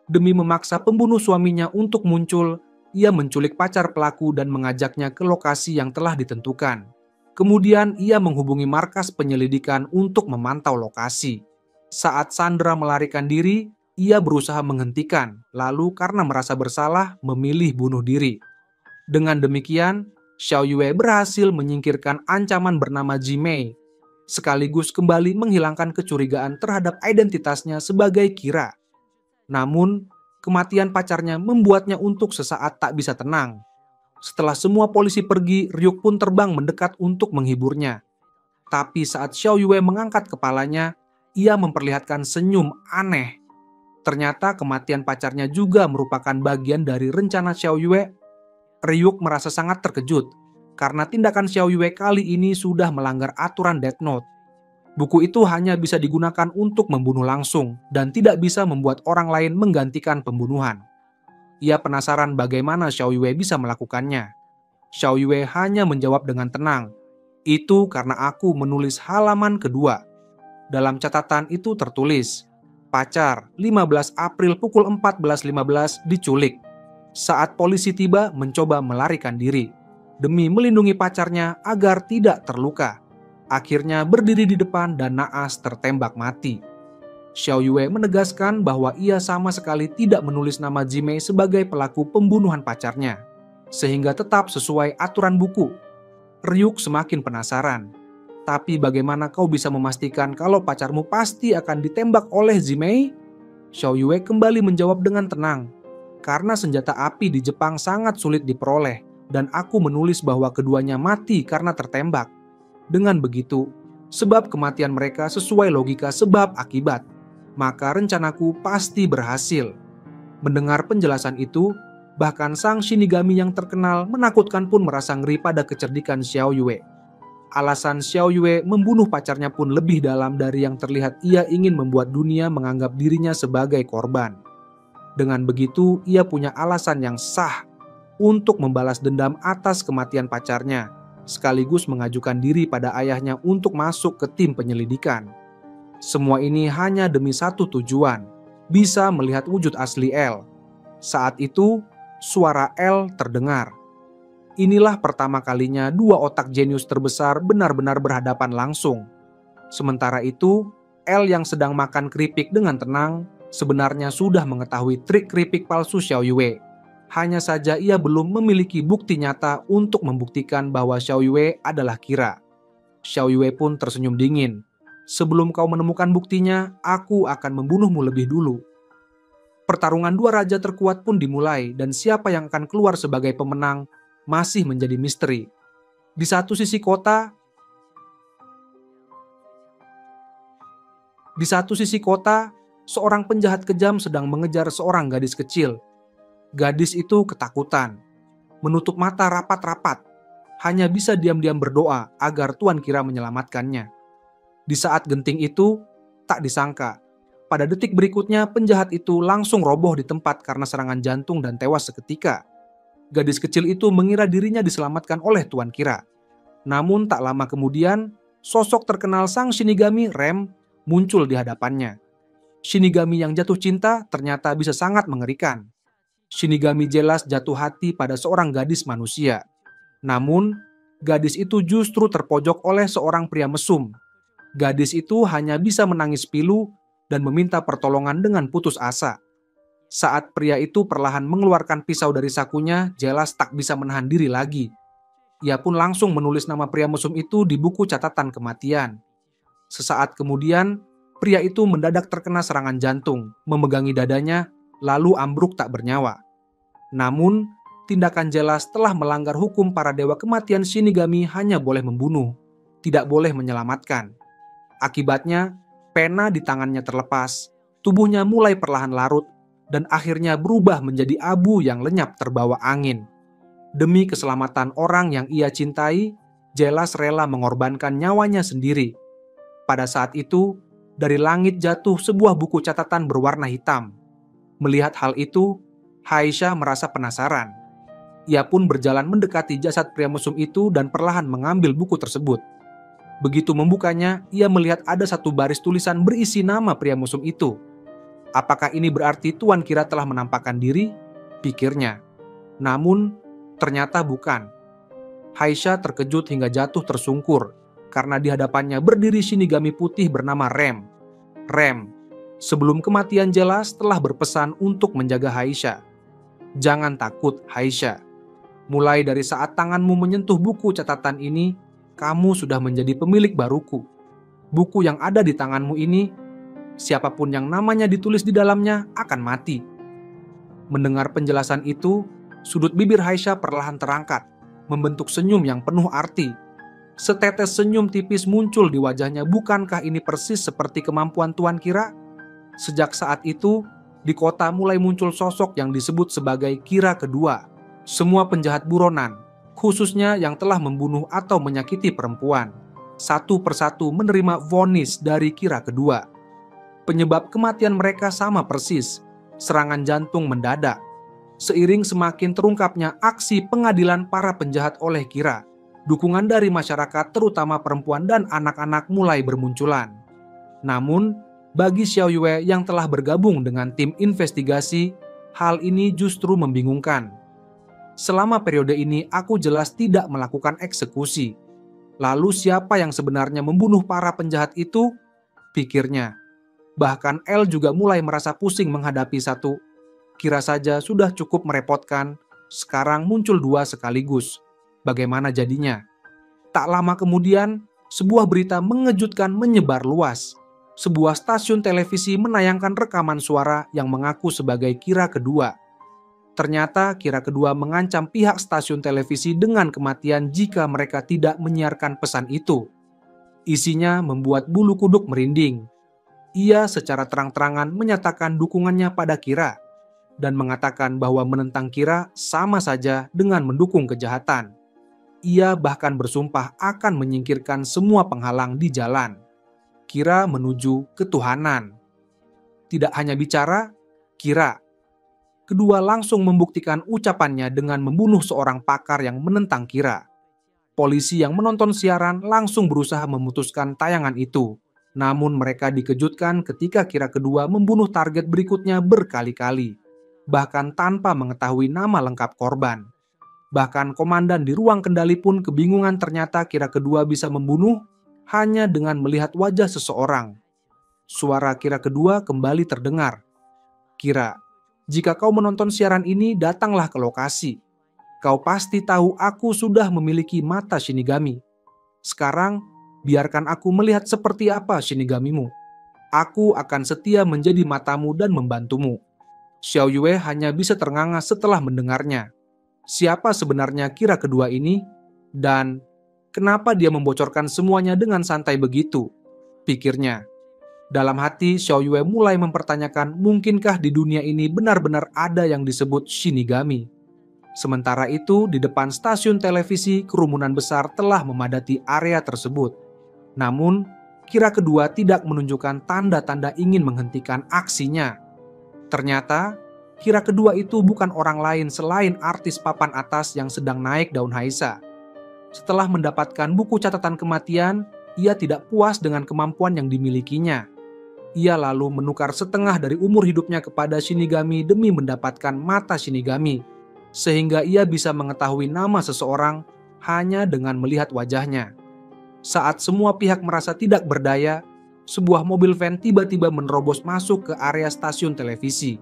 C: Demi memaksa pembunuh suaminya untuk muncul, ia menculik pacar pelaku dan mengajaknya ke lokasi yang telah ditentukan. Kemudian ia menghubungi markas penyelidikan untuk memantau lokasi. Saat Sandra melarikan diri, ia berusaha menghentikan, lalu karena merasa bersalah, memilih bunuh diri. Dengan demikian, Xiao Yue berhasil menyingkirkan ancaman bernama Jimei, sekaligus kembali menghilangkan kecurigaan terhadap identitasnya sebagai Kira. Namun, kematian pacarnya membuatnya untuk sesaat tak bisa tenang. Setelah semua polisi pergi, Ryuk pun terbang mendekat untuk menghiburnya. Tapi saat Xiao Yue mengangkat kepalanya, ia memperlihatkan senyum aneh. Ternyata kematian pacarnya juga merupakan bagian dari rencana Xiao Yue. Ryuk merasa sangat terkejut karena tindakan Xiao Yue kali ini sudah melanggar aturan Death Note. Buku itu hanya bisa digunakan untuk membunuh langsung dan tidak bisa membuat orang lain menggantikan pembunuhan. Ia penasaran bagaimana Xiao Yue bisa melakukannya. Xiao Yue hanya menjawab dengan tenang, "Itu karena aku menulis halaman kedua." Dalam catatan itu tertulis, "Pacar, 15 April pukul 14.15 diculik." Saat polisi tiba, mencoba melarikan diri demi melindungi pacarnya agar tidak terluka. Akhirnya berdiri di depan dan naas tertembak mati. Xiao Yue menegaskan bahwa ia sama sekali tidak menulis nama Jimei sebagai pelaku pembunuhan pacarnya, sehingga tetap sesuai aturan buku. Ryuk semakin penasaran. Tapi bagaimana kau bisa memastikan kalau pacarmu pasti akan ditembak oleh Jimei? Xiao Yue kembali menjawab dengan tenang. Karena senjata api di Jepang sangat sulit diperoleh, dan aku menulis bahwa keduanya mati karena tertembak. Dengan begitu, sebab kematian mereka sesuai logika sebab akibat, maka rencanaku pasti berhasil. Mendengar penjelasan itu, bahkan sang Shinigami yang terkenal menakutkan pun merasa ngeri pada kecerdikan Xiao Yue. Alasan Xiao Yue membunuh pacarnya pun lebih dalam dari yang terlihat ia ingin membuat dunia menganggap dirinya sebagai korban. Dengan begitu, ia punya alasan yang sah untuk membalas dendam atas kematian pacarnya, sekaligus mengajukan diri pada ayahnya untuk masuk ke tim penyelidikan. Semua ini hanya demi satu tujuan, bisa melihat wujud asli L. Saat itu, suara L terdengar. Inilah pertama kalinya dua otak jenius terbesar benar-benar berhadapan langsung. Sementara itu, L yang sedang makan keripik dengan tenang, sebenarnya sudah mengetahui trik keripik palsu Xiao Yue. Hanya saja ia belum memiliki bukti nyata untuk membuktikan bahwa Xiao Yue adalah Kira. Xiao Yue pun tersenyum dingin. Sebelum kau menemukan buktinya, aku akan membunuhmu lebih dulu. Pertarungan dua raja terkuat pun dimulai, dan siapa yang akan keluar sebagai pemenang masih menjadi misteri. Di satu sisi kota, seorang penjahat kejam sedang mengejar seorang gadis kecil. Gadis itu ketakutan, menutup mata rapat-rapat, hanya bisa diam-diam berdoa agar Tuan Kira menyelamatkannya. Di saat genting itu, tak disangka, pada detik berikutnya penjahat itu langsung roboh di tempat karena serangan jantung dan tewas seketika. Gadis kecil itu mengira dirinya diselamatkan oleh Tuan Kira. Namun tak lama kemudian, sosok terkenal sang Shinigami Rem muncul di hadapannya. Shinigami yang jatuh cinta ternyata bisa sangat mengerikan. Shinigami jelas jatuh hati pada seorang gadis manusia. Namun, gadis itu justru terpojok oleh seorang pria mesum. Gadis itu hanya bisa menangis pilu dan meminta pertolongan dengan putus asa. Saat pria itu perlahan mengeluarkan pisau dari sakunya, jelas tak bisa menahan diri lagi. Ia pun langsung menulis nama pria mesum itu di buku catatan kematian. Sesaat kemudian, pria itu mendadak terkena serangan jantung, memegangi dadanya, lalu ambruk tak bernyawa. Namun, tindakan jelas telah melanggar hukum para dewa kematian Shinigami hanya boleh membunuh, tidak boleh menyelamatkan. Akibatnya, pena di tangannya terlepas, tubuhnya mulai perlahan larut, dan akhirnya berubah menjadi abu yang lenyap terbawa angin. Demi keselamatan orang yang ia cintai, jelas rela mengorbankan nyawanya sendiri. Pada saat itu, dari langit jatuh sebuah buku catatan berwarna hitam. Melihat hal itu, Haisha merasa penasaran. Ia pun berjalan mendekati jasad pria mesum itu dan perlahan mengambil buku tersebut. Begitu membukanya, ia melihat ada satu baris tulisan berisi nama pria mesum itu. Apakah ini berarti Tuan Kira telah menampakkan diri? Pikirnya. Namun, ternyata bukan. Haisha terkejut hingga jatuh tersungkur, karena di hadapannya berdiri Shinigami putih bernama Rem. Rem, sebelum kematian jelas telah berpesan untuk menjaga Haisha. Jangan takut, Haisha. Mulai dari saat tanganmu menyentuh buku catatan ini, kamu sudah menjadi pemilik baruku. Buku yang ada di tanganmu ini, siapapun yang namanya ditulis di dalamnya akan mati. Mendengar penjelasan itu, sudut bibir Haisha perlahan terangkat, membentuk senyum yang penuh arti. Setetes senyum tipis muncul di wajahnya. Bukankah ini persis seperti kemampuan Tuan Kira? Sejak saat itu, di kota mulai muncul sosok yang disebut sebagai Kira kedua. Semua penjahat buronan, khususnya yang telah membunuh atau menyakiti perempuan, satu persatu menerima vonis dari Kira kedua. Penyebab kematian mereka sama persis, serangan jantung mendadak. Seiring semakin terungkapnya aksi pengadilan para penjahat oleh Kira, dukungan dari masyarakat terutama perempuan dan anak-anak mulai bermunculan. Namun, bagi Xiao Yue yang telah bergabung dengan tim investigasi, hal ini justru membingungkan. Selama periode ini aku jelas tidak melakukan eksekusi. Lalu siapa yang sebenarnya membunuh para penjahat itu? Pikirnya. Bahkan El juga mulai merasa pusing menghadapi satu. Kira saja sudah cukup merepotkan, sekarang muncul dua sekaligus. Bagaimana jadinya? Tak lama kemudian, sebuah berita mengejutkan menyebar luas. Sebuah stasiun televisi menayangkan rekaman suara yang mengaku sebagai Kira kedua. Ternyata Kira kedua mengancam pihak stasiun televisi dengan kematian jika mereka tidak menyiarkan pesan itu. Isinya membuat bulu kuduk merinding. Ia secara terang-terangan menyatakan dukungannya pada Kira dan mengatakan bahwa menentang Kira sama saja dengan mendukung kejahatan. Ia bahkan bersumpah akan menyingkirkan semua penghalang di jalan. Kira menuju ketuhanan. Tidak hanya bicara, Kira. Kedua langsung membuktikan ucapannya dengan membunuh seorang pakar yang menentang Kira. Polisi yang menonton siaran langsung berusaha memutuskan tayangan itu. Namun mereka dikejutkan ketika Kira kedua membunuh target berikutnya berkali-kali. Bahkan tanpa mengetahui nama lengkap korban. Bahkan komandan di ruang kendali pun kebingungan ternyata Kira kedua bisa membunuh hanya dengan melihat wajah seseorang. Suara Kira kedua kembali terdengar. Kira, jika kau menonton siaran ini, datanglah ke lokasi. Kau pasti tahu aku sudah memiliki mata Shinigami. Sekarang, biarkan aku melihat seperti apa Shinigamimu. Aku akan setia menjadi matamu dan membantumu. Xiao Yue hanya bisa ternganga setelah mendengarnya. Siapa sebenarnya Kira kedua ini? Dan kenapa dia membocorkan semuanya dengan santai begitu? Pikirnya. Dalam hati, Xiao Yue mulai mempertanyakan mungkinkah di dunia ini benar-benar ada yang disebut Shinigami. Sementara itu, di depan stasiun televisi, kerumunan besar telah memadati area tersebut. Namun, Kira kedua tidak menunjukkan tanda-tanda ingin menghentikan aksinya. Ternyata, Kira kedua itu bukan orang lain selain artis papan atas yang sedang naik daun Haisa. Setelah mendapatkan buku catatan kematian, ia tidak puas dengan kemampuan yang dimilikinya. Ia lalu menukar setengah dari umur hidupnya kepada Shinigami demi mendapatkan mata Shinigami, sehingga ia bisa mengetahui nama seseorang hanya dengan melihat wajahnya. Saat semua pihak merasa tidak berdaya, sebuah mobil van tiba-tiba menerobos masuk ke area stasiun televisi.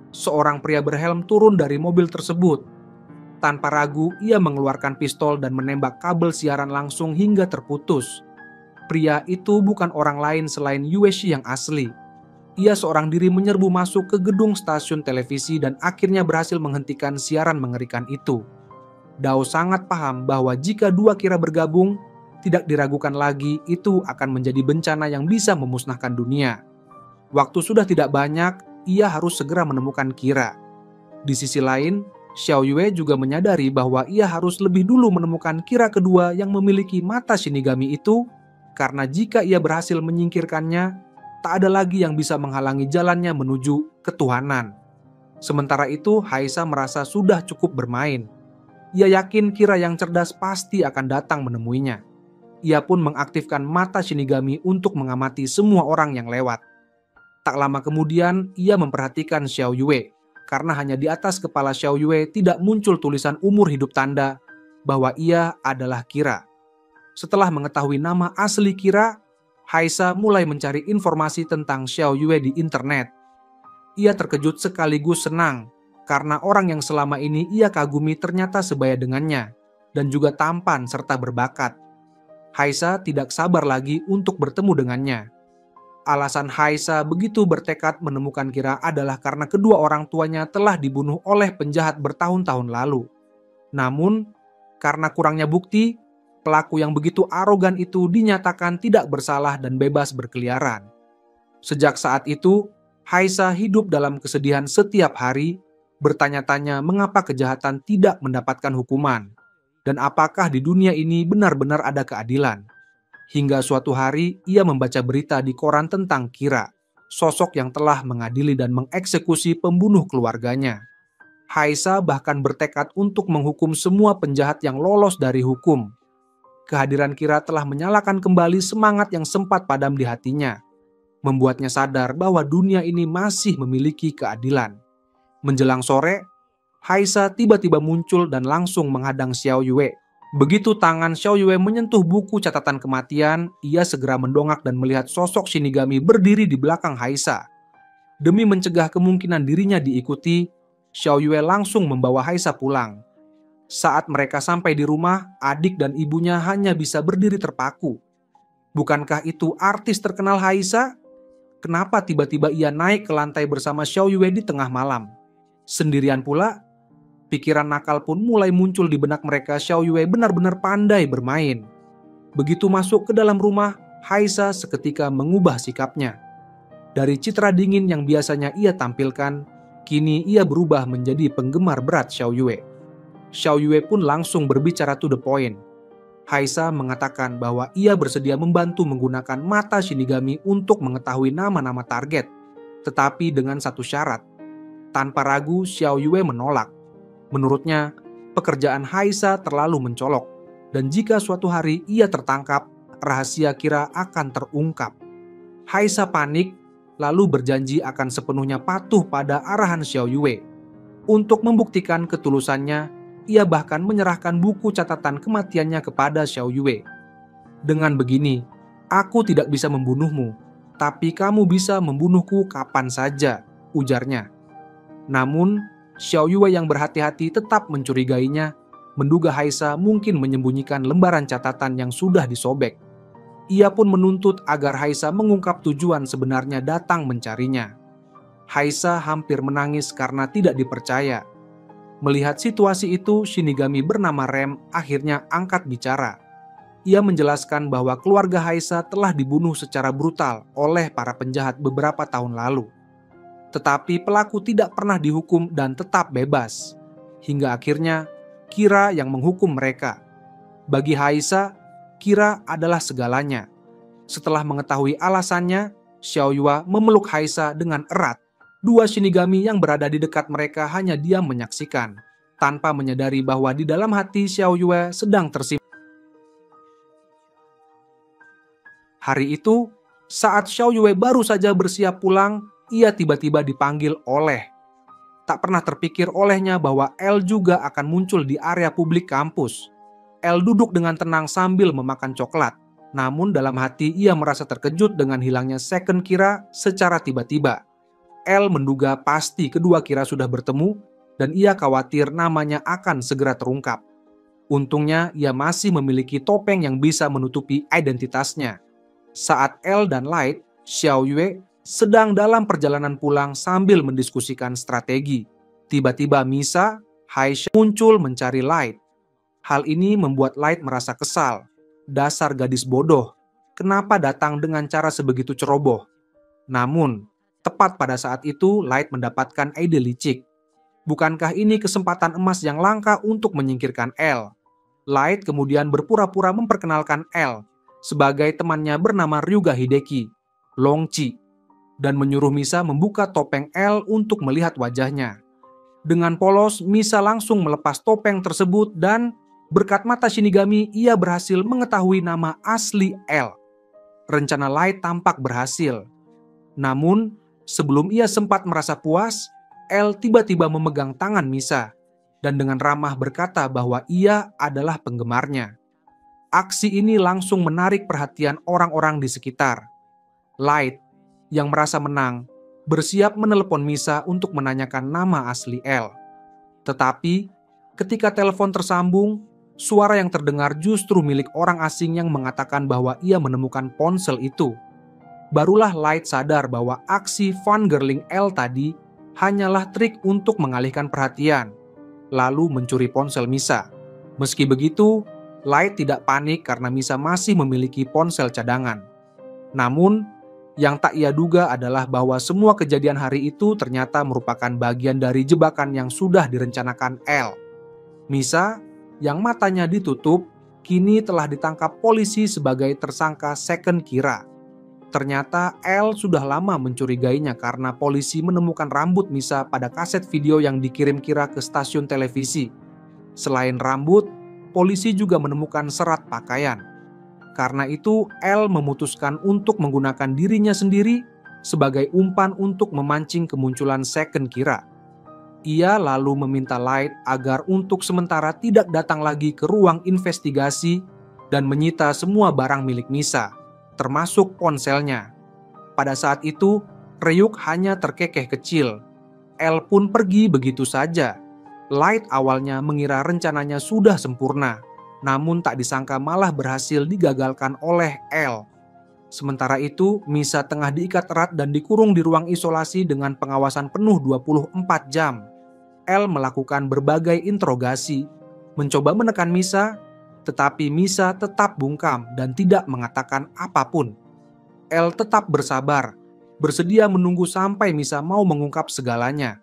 C: Seorang pria berhelm turun dari mobil tersebut. Tanpa ragu, ia mengeluarkan pistol dan menembak kabel siaran langsung hingga terputus. Pria itu bukan orang lain selain Yueshi yang asli. Ia seorang diri menyerbu masuk ke gedung stasiun televisi dan akhirnya berhasil menghentikan siaran mengerikan itu. Dao sangat paham bahwa jika dua Kira bergabung, tidak diragukan lagi itu akan menjadi bencana yang bisa memusnahkan dunia. Waktu sudah tidak banyak, ia harus segera menemukan Kira. Di sisi lain, Xiao Yue juga menyadari bahwa ia harus lebih dulu menemukan Kira kedua yang memiliki mata Shinigami itu, karena jika ia berhasil menyingkirkannya, tak ada lagi yang bisa menghalangi jalannya menuju ketuhanan. Sementara itu, Haisa merasa sudah cukup bermain. Ia yakin Kira yang cerdas pasti akan datang menemuinya. Ia pun mengaktifkan mata Shinigami untuk mengamati semua orang yang lewat. Tak lama kemudian, ia memperhatikan Xiao Yue, karena hanya di atas kepala Xiao Yue tidak muncul tulisan umur hidup tanda bahwa ia adalah Kira. Setelah mengetahui nama asli Kira, Haisa mulai mencari informasi tentang Xiao Yue di internet. Ia terkejut sekaligus senang, karena orang yang selama ini ia kagumi ternyata sebaya dengannya, dan juga tampan serta berbakat. Haisa tidak sabar lagi untuk bertemu dengannya. Alasan Haisa begitu bertekad menemukan Kira adalah karena kedua orang tuanya telah dibunuh oleh penjahat bertahun-tahun lalu. Namun, karena kurangnya bukti, pelaku yang begitu arogan itu dinyatakan tidak bersalah dan bebas berkeliaran. Sejak saat itu, Haisa hidup dalam kesedihan setiap hari, bertanya-tanya mengapa kejahatan tidak mendapatkan hukuman, dan apakah di dunia ini benar-benar ada keadilan. Hingga suatu hari, ia membaca berita di koran tentang Kira, sosok yang telah mengadili dan mengeksekusi pembunuh keluarganya. Haisa bahkan bertekad untuk menghukum semua penjahat yang lolos dari hukum. Kehadiran Kira telah menyalakan kembali semangat yang sempat padam di hatinya, membuatnya sadar bahwa dunia ini masih memiliki keadilan. Menjelang sore, Haisa tiba-tiba muncul dan langsung menghadang Xiao Yue. Begitu tangan Xiao Yue menyentuh buku catatan kematian, ia segera mendongak dan melihat sosok Shinigami berdiri di belakang Haisa. Demi mencegah kemungkinan dirinya diikuti, Xiao Yue langsung membawa Haisa pulang. Saat mereka sampai di rumah, adik dan ibunya hanya bisa berdiri terpaku. Bukankah itu artis terkenal Haisa? Kenapa tiba-tiba ia naik ke lantai bersama Xiao Yue di tengah malam? Sendirian pula? Pikiran nakal pun mulai muncul di benak mereka. Xiao Yue benar-benar pandai bermain. Begitu masuk ke dalam rumah, Haisa seketika mengubah sikapnya. Dari citra dingin yang biasanya ia tampilkan, kini ia berubah menjadi penggemar berat Xiao Yue. Xiao Yue pun langsung berbicara to the point. Haisa mengatakan bahwa ia bersedia membantu menggunakan mata Shinigami untuk mengetahui nama-nama target, tetapi dengan satu syarat. Tanpa ragu, Xiao Yue menolak. Menurutnya, pekerjaan Haisa terlalu mencolok, dan jika suatu hari ia tertangkap, rahasia Kira akan terungkap. Haisa panik, lalu berjanji akan sepenuhnya patuh pada arahan Xiao Yue. Untuk membuktikan ketulusannya, ia bahkan menyerahkan buku catatan kematiannya kepada Xiao Yue. Dengan begini, aku tidak bisa membunuhmu, tapi kamu bisa membunuhku kapan saja, ujarnya. Namun, Xiao Yue yang berhati-hati tetap mencurigainya, menduga Haisa mungkin menyembunyikan lembaran catatan yang sudah disobek. Ia pun menuntut agar Haisa mengungkap tujuan sebenarnya datang mencarinya. Haisa hampir menangis karena tidak dipercaya. Melihat situasi itu, Shinigami bernama Rem akhirnya angkat bicara. Ia menjelaskan bahwa keluarga Haisa telah dibunuh secara brutal oleh para penjahat beberapa tahun lalu. Tetapi pelaku tidak pernah dihukum dan tetap bebas. Hingga akhirnya, Kira yang menghukum mereka. Bagi Haisa, Kira adalah segalanya. Setelah mengetahui alasannya, Xiao Yue memeluk Haisa dengan erat. Dua Shinigami yang berada di dekat mereka hanya diam menyaksikan, tanpa menyadari bahwa di dalam hati Xiao Yue sedang tersimpan. Hari itu, saat Xiao Yue baru saja bersiap pulang, ia tiba-tiba dipanggil oleh. Tak pernah terpikir olehnya bahwa L juga akan muncul di area publik kampus. L duduk dengan tenang sambil memakan coklat. Namun dalam hati ia merasa terkejut dengan hilangnya second Kira secara tiba-tiba. L menduga pasti kedua Kira sudah bertemu dan ia khawatir namanya akan segera terungkap. Untungnya ia masih memiliki topeng yang bisa menutupi identitasnya. Saat L dan Light, Xiao Yue sedang dalam perjalanan pulang sambil mendiskusikan strategi. Tiba-tiba Misa, Haisha muncul mencari Light. Hal ini membuat Light merasa kesal. Dasar gadis bodoh, kenapa datang dengan cara sebegitu ceroboh? Namun, tepat pada saat itu Light mendapatkan ide licik. Bukankah ini kesempatan emas yang langka untuk menyingkirkan L? Light kemudian berpura-pura memperkenalkan L sebagai temannya bernama Ryuga Hideki, Longchi, dan menyuruh Misa membuka topeng L untuk melihat wajahnya. Dengan polos, Misa langsung melepas topeng tersebut dan berkat mata Shinigami ia berhasil mengetahui nama asli L. Rencana Light tampak berhasil. Namun, sebelum ia sempat merasa puas, L tiba-tiba memegang tangan Misa dan dengan ramah berkata bahwa ia adalah penggemarnya. Aksi ini langsung menarik perhatian orang-orang di sekitar. Light yang merasa menang, bersiap menelepon Misa untuk menanyakan nama asli L. Tetapi, ketika telepon tersambung, suara yang terdengar justru milik orang asing yang mengatakan bahwa ia menemukan ponsel itu. Barulah Light sadar bahwa aksi fangirling L tadi hanyalah trik untuk mengalihkan perhatian, lalu mencuri ponsel Misa. Meski begitu, Light tidak panik karena Misa masih memiliki ponsel cadangan. Namun, yang tak ia duga adalah bahwa semua kejadian hari itu ternyata merupakan bagian dari jebakan yang sudah direncanakan L. Misa, yang matanya ditutup, kini telah ditangkap polisi sebagai tersangka second Kira. Ternyata L sudah lama mencurigainya karena polisi menemukan rambut Misa pada kaset video yang dikirim Kira ke stasiun televisi. Selain rambut, polisi juga menemukan serat pakaian. Karena itu, L memutuskan untuk menggunakan dirinya sendiri sebagai umpan untuk memancing kemunculan second Kira. Ia lalu meminta Light agar untuk sementara tidak datang lagi ke ruang investigasi dan menyita semua barang milik Misa, termasuk ponselnya. Pada saat itu, Ryuk hanya terkekeh kecil. L pun pergi begitu saja. Light awalnya mengira rencananya sudah sempurna, namun tak disangka malah berhasil digagalkan oleh L. Sementara itu, Misa tengah diikat erat dan dikurung di ruang isolasi dengan pengawasan penuh 24 jam. L melakukan berbagai interogasi, mencoba menekan Misa, tetapi Misa tetap bungkam dan tidak mengatakan apapun. L tetap bersabar, bersedia menunggu sampai Misa mau mengungkap segalanya.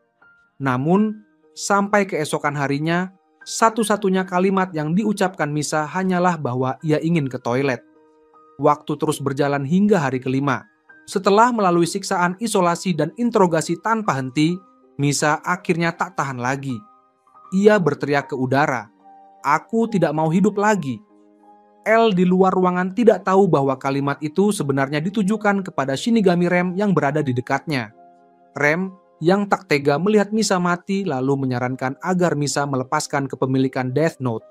C: Namun, sampai keesokan harinya, satu-satunya kalimat yang diucapkan Misa hanyalah bahwa ia ingin ke toilet. Waktu terus berjalan hingga hari kelima. Setelah melalui siksaan isolasi dan interogasi tanpa henti, Misa akhirnya tak tahan lagi. Ia berteriak ke udara, "Aku tidak mau hidup lagi." L di luar ruangan tidak tahu bahwa kalimat itu sebenarnya ditujukan kepada Shinigami Rem yang berada di dekatnya. Rem yang tak tega melihat Misa mati lalu menyarankan agar Misa melepaskan kepemilikan Death Note.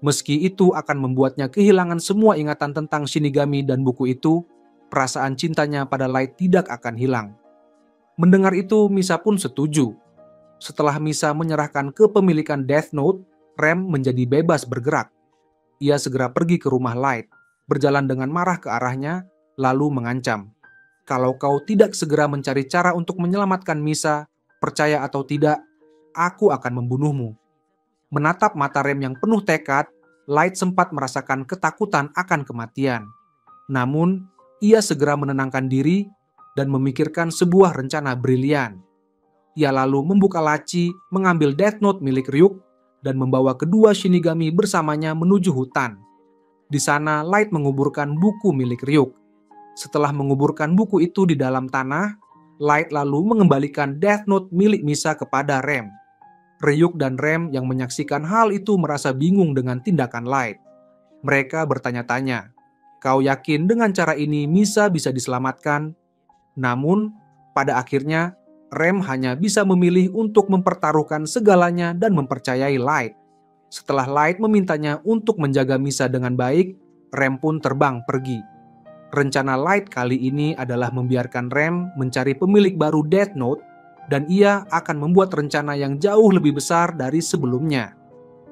C: Meski itu akan membuatnya kehilangan semua ingatan tentang Shinigami dan buku itu, perasaan cintanya pada Light tidak akan hilang. Mendengar itu, Misa pun setuju. Setelah Misa menyerahkan kepemilikan Death Note, Rem menjadi bebas bergerak. Ia segera pergi ke rumah Light, berjalan dengan marah ke arahnya, lalu mengancam, "Kalau kau tidak segera mencari cara untuk menyelamatkan Misa, percaya atau tidak, aku akan membunuhmu." Menatap mata Rem yang penuh tekad, Light sempat merasakan ketakutan akan kematian. Namun, ia segera menenangkan diri dan memikirkan sebuah rencana brilian. Ia lalu membuka laci, mengambil Death Note milik Ryuk, dan membawa kedua Shinigami bersamanya menuju hutan. Di sana, Light menguburkan buku milik Ryuk. Setelah menguburkan buku itu di dalam tanah, Light lalu mengembalikan Death Note milik Misa kepada Rem. Ryuk dan Rem yang menyaksikan hal itu merasa bingung dengan tindakan Light. Mereka bertanya-tanya, "Kau yakin dengan cara ini Misa bisa diselamatkan?" Namun, pada akhirnya, Rem hanya bisa memilih untuk mempertaruhkan segalanya dan mempercayai Light. Setelah Light memintanya untuk menjaga Misa dengan baik, Rem pun terbang pergi. Rencana Light kali ini adalah membiarkan Rem mencari pemilik baru Death Note, dan ia akan membuat rencana yang jauh lebih besar dari sebelumnya.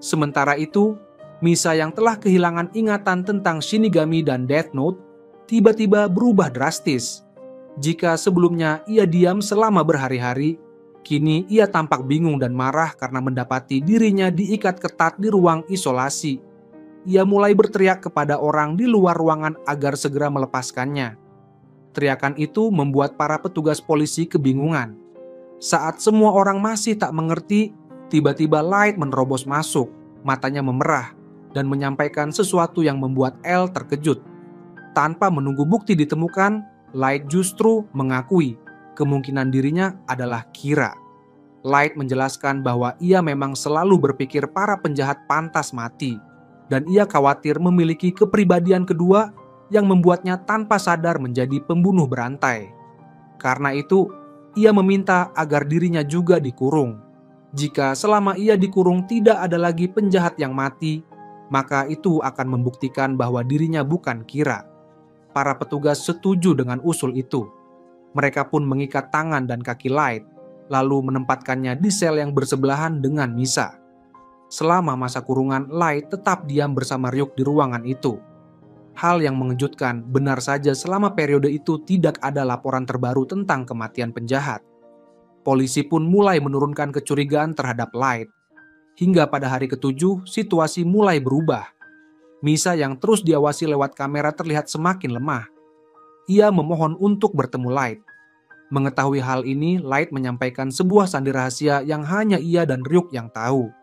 C: Sementara itu, Misa yang telah kehilangan ingatan tentang Shinigami dan Death Note tiba-tiba berubah drastis. Jika sebelumnya ia diam selama berhari-hari, kini ia tampak bingung dan marah karena mendapati dirinya diikat ketat di ruang isolasi. Ia mulai berteriak kepada orang di luar ruangan agar segera melepaskannya. Teriakan itu membuat para petugas polisi kebingungan. Saat semua orang masih tak mengerti, tiba-tiba Light menerobos masuk, matanya memerah, dan menyampaikan sesuatu yang membuat L terkejut. Tanpa menunggu bukti ditemukan, Light justru mengakui kemungkinan dirinya adalah Kira. Light menjelaskan bahwa ia memang selalu berpikir para penjahat pantas mati, dan ia khawatir memiliki kepribadian kedua yang membuatnya tanpa sadar menjadi pembunuh berantai. Karena itu, ia meminta agar dirinya juga dikurung. Jika selama ia dikurung tidak ada lagi penjahat yang mati, maka itu akan membuktikan bahwa dirinya bukan Kira. Para petugas setuju dengan usul itu. Mereka pun mengikat tangan dan kaki Light, lalu menempatkannya di sel yang bersebelahan dengan Misa. Selama masa kurungan, Light tetap diam bersama Ryuk di ruangan itu. Hal yang mengejutkan, benar saja selama periode itu tidak ada laporan terbaru tentang kematian penjahat. Polisi pun mulai menurunkan kecurigaan terhadap Light. Hingga pada hari ke-7, situasi mulai berubah. Misa yang terus diawasi lewat kamera terlihat semakin lemah. Ia memohon untuk bertemu Light. Mengetahui hal ini, Light menyampaikan sebuah sandi rahasia yang hanya ia dan Ryuk yang tahu.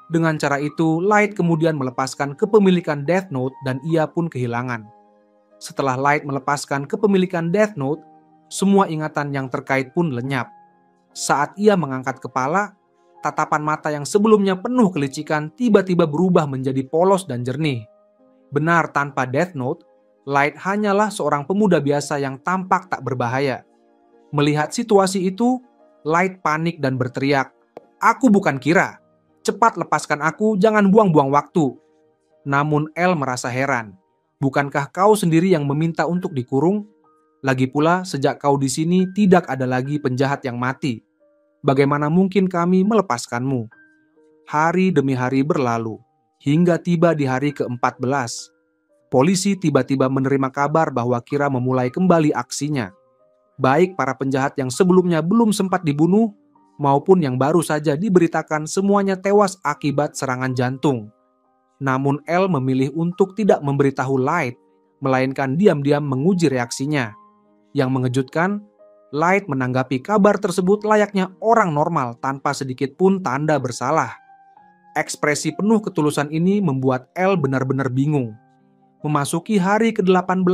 C: Dengan cara itu, Light kemudian melepaskan kepemilikan Death Note dan ia pun kehilangan. Setelah Light melepaskan kepemilikan Death Note, semua ingatan yang terkait pun lenyap. Saat ia mengangkat kepala, tatapan mata yang sebelumnya penuh kelicikan tiba-tiba berubah menjadi polos dan jernih. Benar, tanpa Death Note, Light hanyalah seorang pemuda biasa yang tampak tak berbahaya. Melihat situasi itu, Light panik dan berteriak, Aku bukan Kira. Cepat lepaskan aku, jangan buang-buang waktu. Namun L merasa heran. Bukankah kau sendiri yang meminta untuk dikurung? Lagi pula, sejak kau di sini tidak ada lagi penjahat yang mati. Bagaimana mungkin kami melepaskanmu? Hari demi hari berlalu, hingga tiba di hari ke-14. Polisi tiba-tiba menerima kabar bahwa Kira memulai kembali aksinya. Baik para penjahat yang sebelumnya belum sempat dibunuh, maupun yang baru saja diberitakan semuanya tewas akibat serangan jantung. Namun L memilih untuk tidak memberitahu Light, melainkan diam-diam menguji reaksinya. Yang mengejutkan, Light menanggapi kabar tersebut layaknya orang normal tanpa sedikit pun tanda bersalah. Ekspresi penuh ketulusan ini membuat L benar-benar bingung. Memasuki hari ke-18,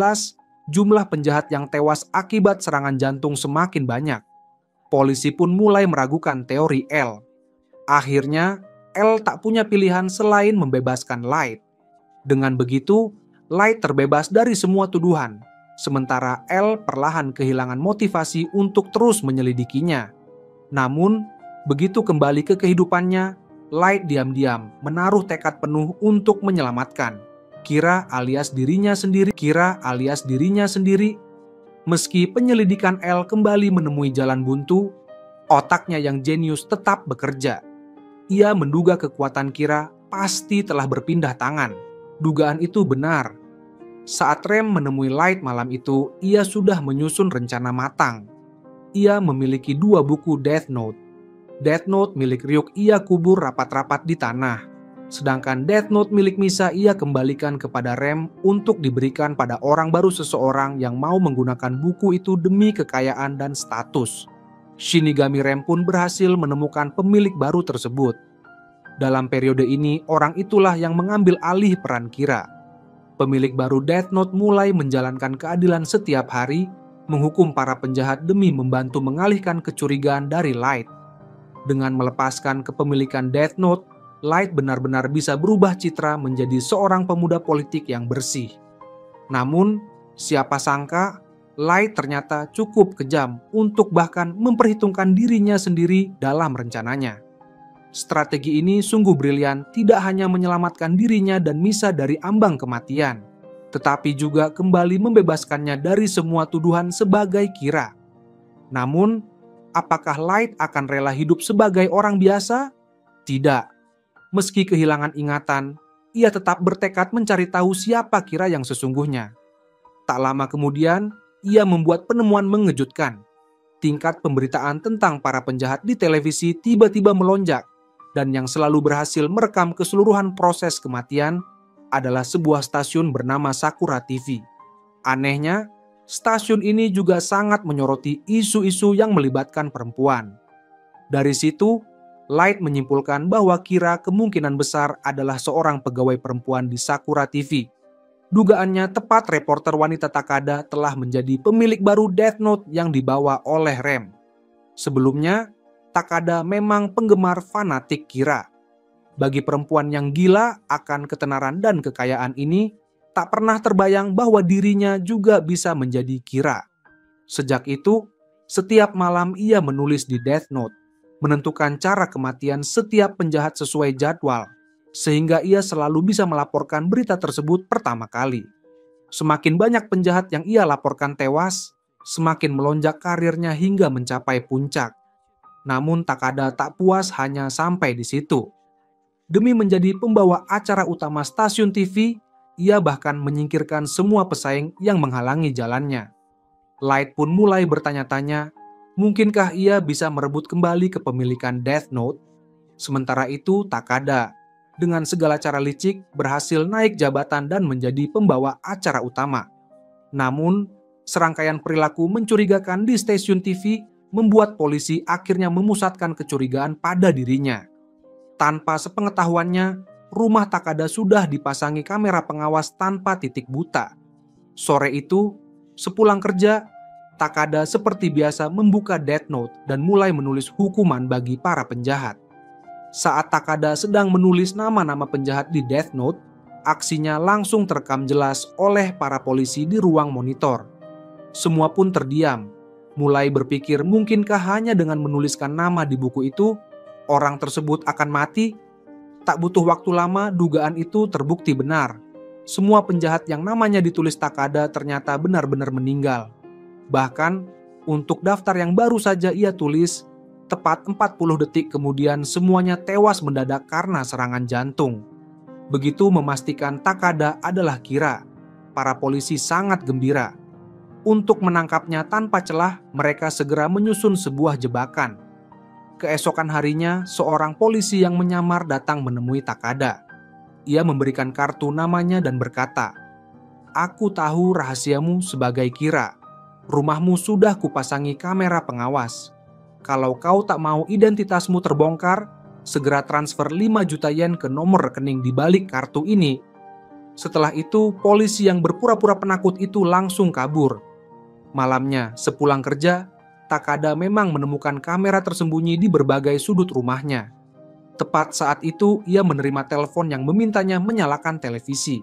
C: jumlah penjahat yang tewas akibat serangan jantung semakin banyak. Polisi pun mulai meragukan teori L. Akhirnya, L tak punya pilihan selain membebaskan Light. Dengan begitu, Light terbebas dari semua tuduhan, sementara L perlahan kehilangan motivasi untuk terus menyelidikinya. Namun, begitu kembali ke kehidupannya, Light diam-diam menaruh tekad penuh untuk menyelamatkan Kira alias dirinya sendiri. Meski penyelidikan L kembali menemui jalan buntu, otaknya yang jenius tetap bekerja. Ia menduga kekuatan Kira pasti telah berpindah tangan. Dugaan itu benar. Saat Rem menemui Light malam itu, ia sudah menyusun rencana matang. Ia memiliki 2 buku Death Note. Death Note milik Ryuk ia kubur rapat-rapat di tanah. Sedangkan Death Note milik Misa ia kembalikan kepada Rem untuk diberikan pada orang baru seseorang yang mau menggunakan buku itu demi kekayaan dan status. Shinigami Rem pun berhasil menemukan pemilik baru tersebut. Dalam periode ini, orang itulah yang mengambil alih peran Kira. Pemilik baru Death Note mulai menjalankan keadilan setiap hari, menghukum para penjahat demi membantu mengalihkan kecurigaan dari Light. Dengan melepaskan kepemilikan Death Note, Light benar-benar bisa berubah citra menjadi seorang pemuda politik yang bersih. Namun, siapa sangka Light ternyata cukup kejam untuk bahkan memperhitungkan dirinya sendiri dalam rencananya. Strategi ini sungguh brilian, tidak hanya menyelamatkan dirinya dan Misa dari ambang kematian, tetapi juga kembali membebaskannya dari semua tuduhan sebagai Kira. Namun, apakah Light akan rela hidup sebagai orang biasa? Tidak. Meski kehilangan ingatan, ia tetap bertekad mencari tahu siapa Kira yang sesungguhnya. Tak lama kemudian, ia membuat penemuan mengejutkan. Tingkat pemberitaan tentang para penjahat di televisi tiba-tiba melonjak, dan yang selalu berhasil merekam keseluruhan proses kematian adalah sebuah stasiun bernama Sakura TV. Anehnya, stasiun ini juga sangat menyoroti isu-isu yang melibatkan perempuan. Dari situ, Light menyimpulkan bahwa Kira kemungkinan besar adalah seorang pegawai perempuan di Sakura TV. Dugaannya tepat, reporter wanita Takada telah menjadi pemilik baru Death Note yang dibawa oleh Rem. Sebelumnya, Takada memang penggemar fanatik Kira. Bagi perempuan yang gila akan ketenaran dan kekayaan ini, tak pernah terbayang bahwa dirinya juga bisa menjadi Kira. Sejak itu, setiap malam ia menulis di Death Note, menentukan cara kematian setiap penjahat sesuai jadwal, sehingga ia selalu bisa melaporkan berita tersebut pertama kali. Semakin banyak penjahat yang ia laporkan tewas, semakin melonjak karirnya hingga mencapai puncak. Namun Takada tak puas hanya sampai di situ. Demi menjadi pembawa acara utama stasiun TV, ia bahkan menyingkirkan semua pesaing yang menghalangi jalannya. Light pun mulai bertanya-tanya, mungkinkah ia bisa merebut kembali kepemilikan Death Note? Sementara itu Takada, dengan segala cara licik, berhasil naik jabatan dan menjadi pembawa acara utama. Namun, serangkaian perilaku mencurigakan di stasiun TV membuat polisi akhirnya memusatkan kecurigaan pada dirinya. Tanpa sepengetahuannya, rumah Takada sudah dipasangi kamera pengawas tanpa titik buta. Sore itu, sepulang kerja, Takada seperti biasa membuka Death Note dan mulai menulis hukuman bagi para penjahat. Saat Takada sedang menulis nama-nama penjahat di Death Note, aksinya langsung terekam jelas oleh para polisi di ruang monitor. Semua pun terdiam, mulai berpikir mungkinkah hanya dengan menuliskan nama di buku itu, orang tersebut akan mati? Tak butuh waktu lama, dugaan itu terbukti benar. Semua penjahat yang namanya ditulis Takada ternyata benar-benar meninggal. Bahkan, untuk daftar yang baru saja ia tulis, tepat 40 detik kemudian semuanya tewas mendadak karena serangan jantung. Begitu memastikan Takada adalah Kira, para polisi sangat gembira. Untuk menangkapnya tanpa celah, mereka segera menyusun sebuah jebakan. Keesokan harinya, seorang polisi yang menyamar datang menemui Takada. Ia memberikan kartu namanya dan berkata, "Aku tahu rahasiamu sebagai Kira. Rumahmu sudah kupasangi kamera pengawas. Kalau kau tak mau identitasmu terbongkar, segera transfer 5 juta yen ke nomor rekening di balik kartu ini." Setelah itu, polisi yang berpura-pura penakut itu langsung kabur. Malamnya, sepulang kerja, Takada memang menemukan kamera tersembunyi di berbagai sudut rumahnya. Tepat saat itu, ia menerima telepon yang memintanya menyalakan televisi.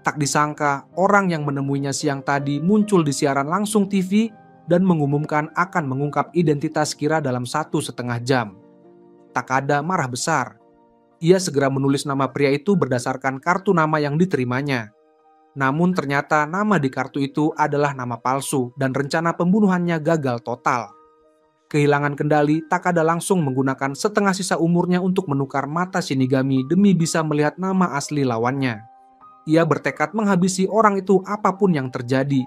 C: Tak disangka, orang yang menemuinya siang tadi muncul di siaran langsung TV dan mengumumkan akan mengungkap identitas Kira dalam 1,5 jam. Takada marah besar. Ia segera menulis nama pria itu berdasarkan kartu nama yang diterimanya. Namun ternyata nama di kartu itu adalah nama palsu dan rencana pembunuhannya gagal total. Kehilangan kendali, Takada langsung menggunakan setengah sisa umurnya untuk menukar mata Shinigami demi bisa melihat nama asli lawannya. Ia bertekad menghabisi orang itu apapun yang terjadi.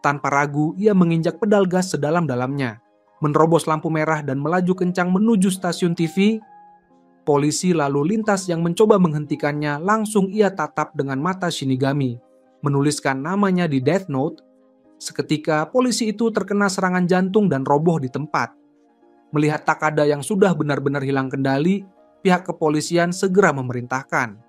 C: Tanpa ragu, ia menginjak pedal gas sedalam-dalamnya, menerobos lampu merah dan melaju kencang menuju stasiun TV. Polisi lalu lintas yang mencoba menghentikannya langsung ia tatap dengan mata Shinigami, menuliskan namanya di Death Note. Seketika polisi itu terkena serangan jantung dan roboh di tempat. Melihat Takada yang sudah benar-benar hilang kendali, pihak kepolisian segera memerintahkan,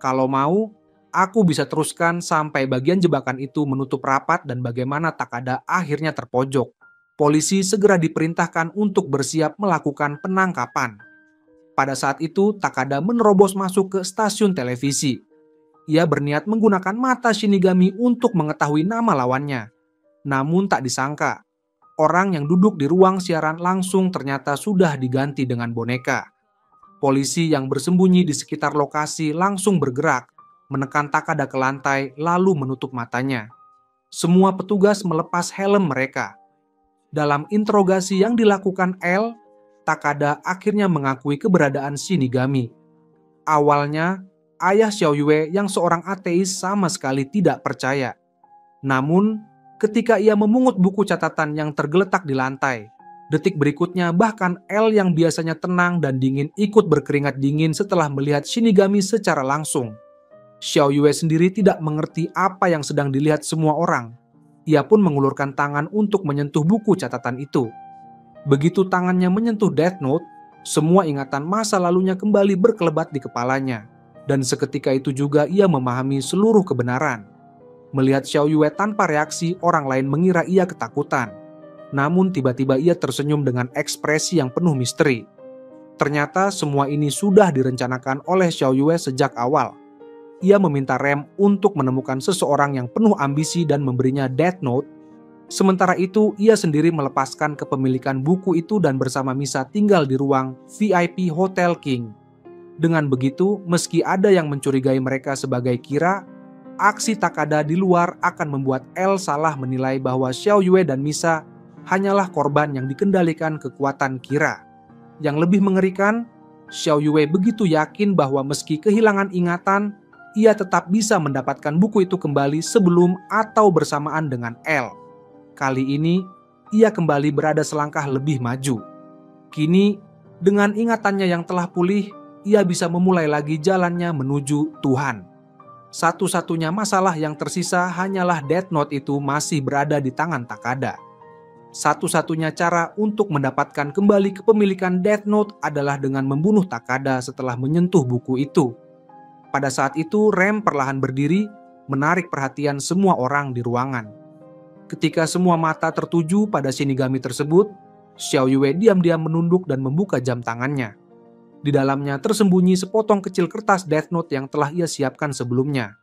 C: "Kalau mau, aku bisa teruskan sampai bagian jebakan itu menutup rapat dan bagaimana Takada akhirnya terpojok." Polisi segera diperintahkan untuk bersiap melakukan penangkapan. Pada saat itu, Takada menerobos masuk ke stasiun televisi. Ia berniat menggunakan mata Shinigami untuk mengetahui nama lawannya. Namun tak disangka, orang yang duduk di ruang siaran langsung ternyata sudah diganti dengan boneka. Polisi yang bersembunyi di sekitar lokasi langsung bergerak, menekan Takada ke lantai lalu menutup matanya. Semua petugas melepas helm mereka. Dalam interogasi yang dilakukan L, Takada akhirnya mengakui keberadaan Shinigami. Awalnya, ayah Xiao Yue yang seorang ateis sama sekali tidak percaya. Namun, ketika ia memungut buku catatan yang tergeletak di lantai, detik berikutnya bahkan L yang biasanya tenang dan dingin ikut berkeringat dingin setelah melihat Shinigami secara langsung. Xiao Yue sendiri tidak mengerti apa yang sedang dilihat semua orang. Ia pun mengulurkan tangan untuk menyentuh buku catatan itu. Begitu tangannya menyentuh Death Note, semua ingatan masa lalunya kembali berkelebat di kepalanya. Dan seketika itu juga ia memahami seluruh kebenaran. Melihat Xiao Yue tanpa reaksi, orang lain mengira ia ketakutan. Namun tiba-tiba ia tersenyum dengan ekspresi yang penuh misteri. Ternyata semua ini sudah direncanakan oleh Xiao Yue sejak awal. Ia meminta Rem untuk menemukan seseorang yang penuh ambisi dan memberinya Death Note. Sementara itu, ia sendiri melepaskan kepemilikan buku itu dan bersama Misa tinggal di ruang VIP Hotel King. Dengan begitu, meski ada yang mencurigai mereka sebagai Kira, aksi Takada di luar akan membuat L salah menilai bahwa Xiao Yue dan Misa hanyalah korban yang dikendalikan kekuatan Kira. Yang lebih mengerikan, Xiao Yue begitu yakin bahwa meski kehilangan ingatan, ia tetap bisa mendapatkan buku itu kembali sebelum atau bersamaan dengan L. Kali ini, ia kembali berada selangkah lebih maju. Kini, dengan ingatannya yang telah pulih, ia bisa memulai lagi jalannya menuju Tuhan. Satu-satunya masalah yang tersisa hanyalah Death Note itu masih berada di tangan Takada. Satu-satunya cara untuk mendapatkan kembali kepemilikan Death Note adalah dengan membunuh Takada setelah menyentuh buku itu. Pada saat itu, Rem perlahan berdiri, menarik perhatian semua orang di ruangan. Ketika semua mata tertuju pada Shinigami tersebut, Xiao Yue diam-diam menunduk dan membuka jam tangannya. Di dalamnya tersembunyi sepotong kecil kertas Death Note yang telah ia siapkan sebelumnya.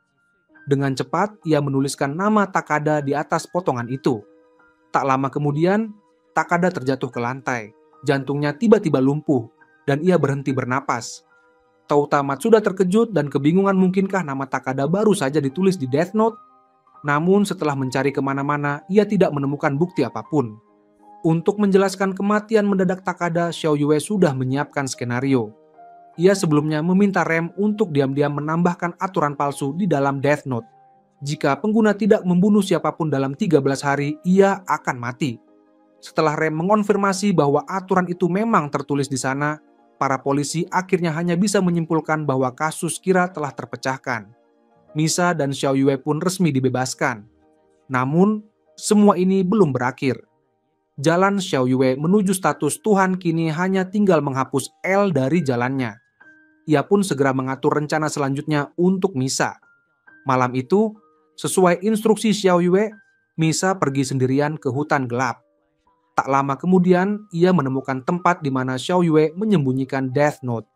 C: Dengan cepat, ia menuliskan nama Takada di atas potongan itu. Tak lama kemudian, Takada terjatuh ke lantai. Jantungnya tiba-tiba lumpuh, dan ia berhenti bernapas. Touta Matsuda terkejut dan kebingungan mungkinkah nama Takada baru saja ditulis di Death Note. Namun setelah mencari kemana-mana, ia tidak menemukan bukti apapun. Untuk menjelaskan kematian mendadak Takada, Xiao Yue sudah menyiapkan skenario. Ia sebelumnya meminta Rem untuk diam-diam menambahkan aturan palsu di dalam Death Note. Jika pengguna tidak membunuh siapapun dalam 13 hari, ia akan mati. Setelah Rem mengonfirmasi bahwa aturan itu memang tertulis di sana, para polisi akhirnya hanya bisa menyimpulkan bahwa kasus Kira telah terpecahkan. Misa dan Xiao Yue pun resmi dibebaskan. Namun, semua ini belum berakhir. Jalan Xiao Yue menuju status Tuhan kini hanya tinggal menghapus L dari jalannya. Ia pun segera mengatur rencana selanjutnya untuk Misa. Malam itu, sesuai instruksi Xiao Yue, Misa pergi sendirian ke hutan gelap. Tak lama kemudian, ia menemukan tempat di mana Xiao Yue menyembunyikan Death Note.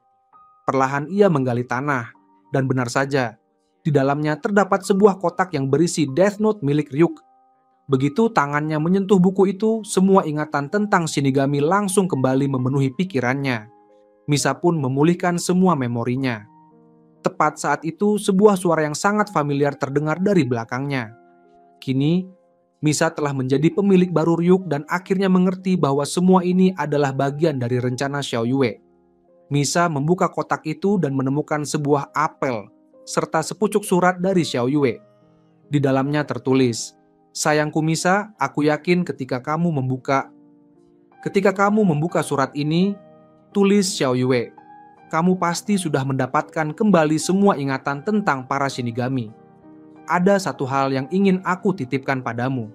C: Perlahan ia menggali tanah, dan benar saja, di dalamnya terdapat sebuah kotak yang berisi Death Note milik Ryuk. Begitu tangannya menyentuh buku itu, semua ingatan tentang Shinigami langsung kembali memenuhi pikirannya. Misa pun memulihkan semua memorinya. Tepat saat itu, sebuah suara yang sangat familiar terdengar dari belakangnya. Kini, Misa telah menjadi pemilik baru Ryuk dan akhirnya mengerti bahwa semua ini adalah bagian dari rencana Xiao Yue. Misa membuka kotak itu dan menemukan sebuah apel, serta sepucuk surat dari Xiao Yue. Di dalamnya tertulis, "Sayangku Misa, aku yakin ketika kamu membuka surat ini, tulis Xiao Yue, kamu pasti sudah mendapatkan kembali semua ingatan tentang para Shinigami. Ada satu hal yang ingin aku titipkan padamu.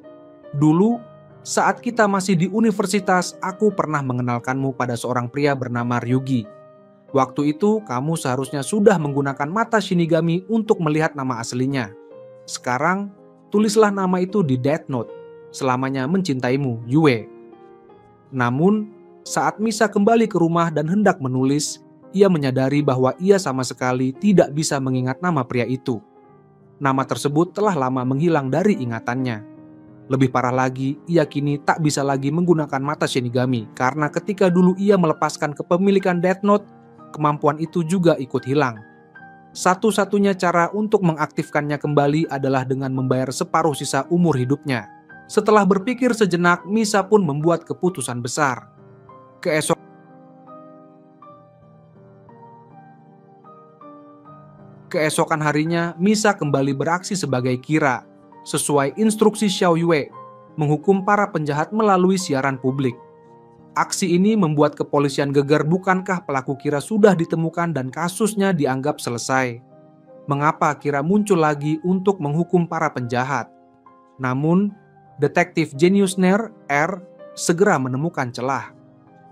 C: Dulu, saat kita masih di universitas, aku pernah mengenalkanmu pada seorang pria bernama Ryugi. Waktu itu, kamu seharusnya sudah menggunakan mata Shinigami untuk melihat nama aslinya. Sekarang, tulislah nama itu di Death Note. Selamanya mencintaimu, Yue." Namun, saat Misa kembali ke rumah dan hendak menulis, ia menyadari bahwa ia sama sekali tidak bisa mengingat nama pria itu. Nama tersebut telah lama menghilang dari ingatannya. Lebih parah lagi, ia kini tak bisa lagi menggunakan mata Shinigami karena ketika dulu ia melepaskan kepemilikan Death Note, kemampuan itu juga ikut hilang. Satu-satunya cara untuk mengaktifkannya kembali adalah dengan membayar separuh sisa umur hidupnya. Setelah berpikir sejenak, Misa pun membuat keputusan besar. Keesokan harinya, Misa kembali beraksi sebagai Kira, sesuai instruksi Xiao Yue, menghukum para penjahat melalui siaran publik. Aksi ini membuat kepolisian geger, bukankah pelaku Kira sudah ditemukan dan kasusnya dianggap selesai? Mengapa Kira muncul lagi untuk menghukum para penjahat? Namun, detektif jenius Nair, R, segera menemukan celah.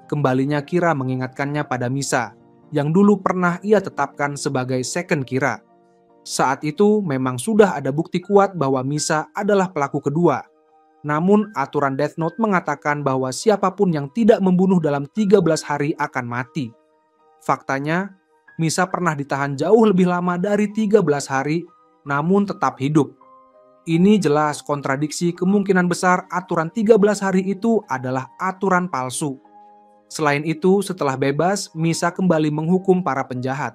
C: Kembalinya Kira mengingatkannya pada Misa, yang dulu pernah ia tetapkan sebagai second Kira. Saat itu memang sudah ada bukti kuat bahwa Misa adalah pelaku kedua. Namun aturan Death Note mengatakan bahwa siapapun yang tidak membunuh dalam 13 hari akan mati. Faktanya, Misa pernah ditahan jauh lebih lama dari 13 hari, namun tetap hidup. Ini jelas kontradiksi, kemungkinan besar aturan 13 hari itu adalah aturan palsu. Selain itu, setelah bebas, Misa kembali menghukum para penjahat.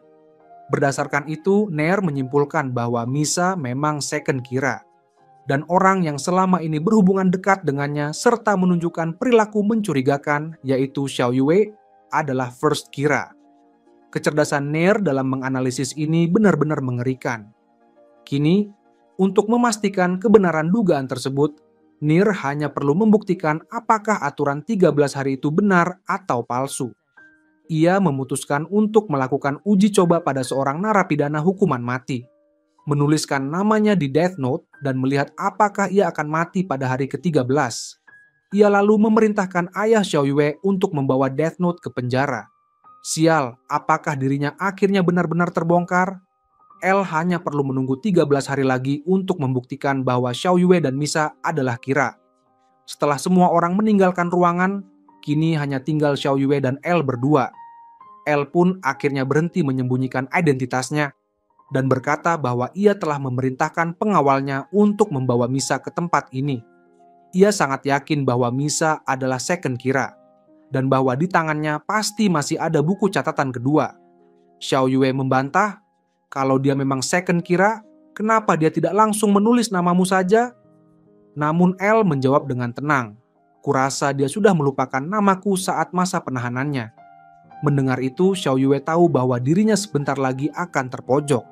C: Berdasarkan itu, Nair menyimpulkan bahwa Misa memang second Kira. Dan orang yang selama ini berhubungan dekat dengannya serta menunjukkan perilaku mencurigakan, yaitu Xiao Yue, adalah first Kira. Kecerdasan Nair dalam menganalisis ini benar-benar mengerikan. Kini, untuk memastikan kebenaran dugaan tersebut, Nair hanya perlu membuktikan apakah aturan 13 hari itu benar atau palsu. Ia memutuskan untuk melakukan uji coba pada seorang narapidana hukuman mati. Menuliskan namanya di Death Note dan melihat apakah ia akan mati pada hari ke-13. Ia lalu memerintahkan ayah Xiao Yue untuk membawa Death Note ke penjara. Sial, apakah dirinya akhirnya benar-benar terbongkar? L hanya perlu menunggu 13 hari lagi untuk membuktikan bahwa Xiao Yue dan Misa adalah Kira. Setelah semua orang meninggalkan ruangan, kini hanya tinggal Xiao Yue dan L berdua. L pun akhirnya berhenti menyembunyikan identitasnya dan berkata bahwa ia telah memerintahkan pengawalnya untuk membawa Misa ke tempat ini. Ia sangat yakin bahwa Misa adalah second Kira. dan bahwa di tangannya pasti masih ada buku catatan kedua. Xiao Yue membantah, kalau dia memang second Kira, kenapa dia tidak langsung menulis namamu saja? Namun L menjawab dengan tenang, kurasa dia sudah melupakan namaku saat masa penahanannya. Mendengar itu, Xiao Yue tahu bahwa dirinya sebentar lagi akan terpojok.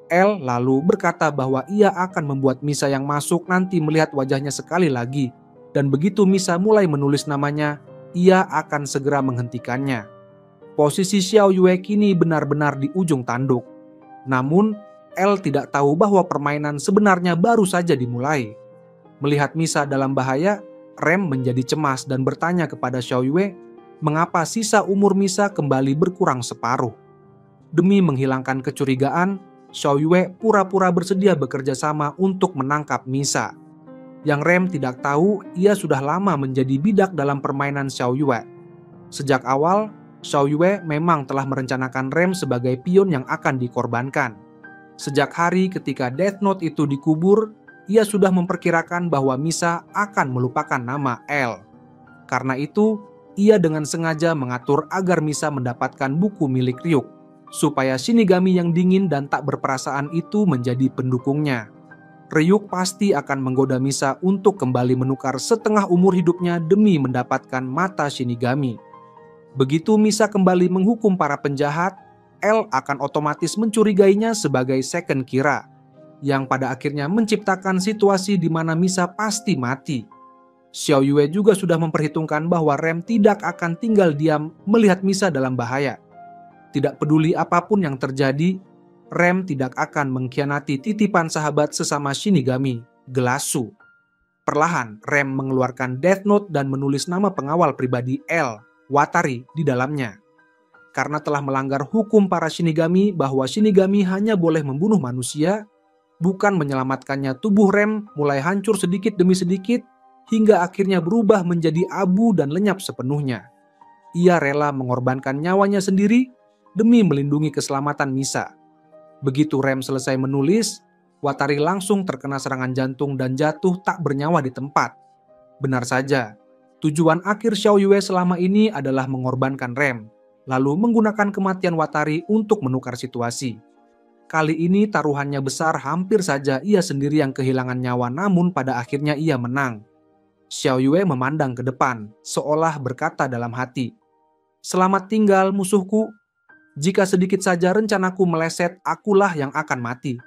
C: L lalu berkata bahwa ia akan membuat Misa yang masuk nanti melihat wajahnya sekali lagi, dan begitu Misa mulai menulis namanya, ia akan segera menghentikannya. Posisi Xiao Yue kini benar-benar di ujung tanduk. Namun, L tidak tahu bahwa permainan sebenarnya baru saja dimulai. Melihat Misa dalam bahaya, Rem menjadi cemas dan bertanya kepada Xiao Yue, mengapa sisa umur Misa kembali berkurang separuh. Demi menghilangkan kecurigaan, Xiao Yue pura-pura bersedia bekerja sama untuk menangkap Misa. Yang Rem tidak tahu, ia sudah lama menjadi bidak dalam permainan Xiao Yue. Sejak awal, Xiao Yue memang telah merencanakan Rem sebagai pion yang akan dikorbankan. Sejak hari ketika Death Note itu dikubur, ia sudah memperkirakan bahwa Misa akan melupakan nama L. Karena itu, ia dengan sengaja mengatur agar Misa mendapatkan buku milik Ryuk, supaya Shinigami yang dingin dan tak berperasaan itu menjadi pendukungnya. Ryuk pasti akan menggoda Misa untuk kembali menukar setengah umur hidupnya demi mendapatkan mata Shinigami. Begitu Misa kembali menghukum para penjahat, L akan otomatis mencurigainya sebagai second Kira, yang pada akhirnya menciptakan situasi di mana Misa pasti mati. Xiao Yue juga sudah memperhitungkan bahwa Rem tidak akan tinggal diam melihat Misa dalam bahaya. Tidak peduli apapun yang terjadi, Rem tidak akan mengkhianati titipan sahabat sesama Shinigami, Gelasu. Perlahan, Rem mengeluarkan Death Note dan menulis nama pengawal pribadi L, Watari, di dalamnya. Karena telah melanggar hukum para Shinigami bahwa Shinigami hanya boleh membunuh manusia, bukan menyelamatkannya, tubuh Rem mulai hancur sedikit demi sedikit, hingga akhirnya berubah menjadi abu dan lenyap sepenuhnya. Ia rela mengorbankan nyawanya sendiri demi melindungi keselamatan Misa. Begitu Rem selesai menulis, Watari langsung terkena serangan jantung dan jatuh tak bernyawa di tempat. Benar saja, tujuan akhir Xiao Yue selama ini adalah mengorbankan Rem, lalu menggunakan kematian Watari untuk menukar situasi. Kali ini taruhannya besar, hampir saja ia sendiri yang kehilangan nyawa, namun pada akhirnya ia menang. Xiao Yue memandang ke depan, seolah berkata dalam hati, "Selamat tinggal musuhku. Jika sedikit saja rencanaku meleset, akulah yang akan mati.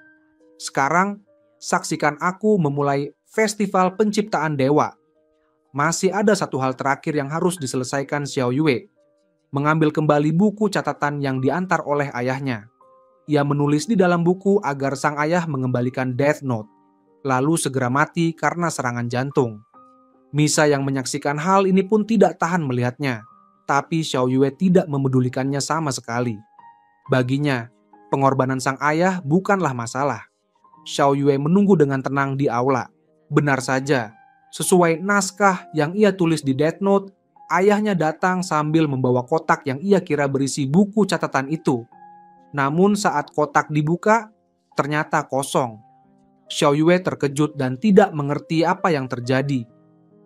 C: Sekarang, saksikan aku memulai festival penciptaan dewa." Masih ada satu hal terakhir yang harus diselesaikan Xiao Yue. Mengambil kembali buku catatan yang diantar oleh ayahnya. Ia menulis di dalam buku agar sang ayah mengembalikan Death Note, lalu segera mati karena serangan jantung. Misa yang menyaksikan hal ini pun tidak tahan melihatnya, tapi Xiao Yue tidak memedulikannya sama sekali. Baginya, pengorbanan sang ayah bukanlah masalah. Xiao Yue menunggu dengan tenang di aula. Benar saja, sesuai naskah yang ia tulis di Death Note, ayahnya datang sambil membawa kotak yang ia kira berisi buku catatan itu. Namun saat kotak dibuka, ternyata kosong. Xiao Yue terkejut dan tidak mengerti apa yang terjadi.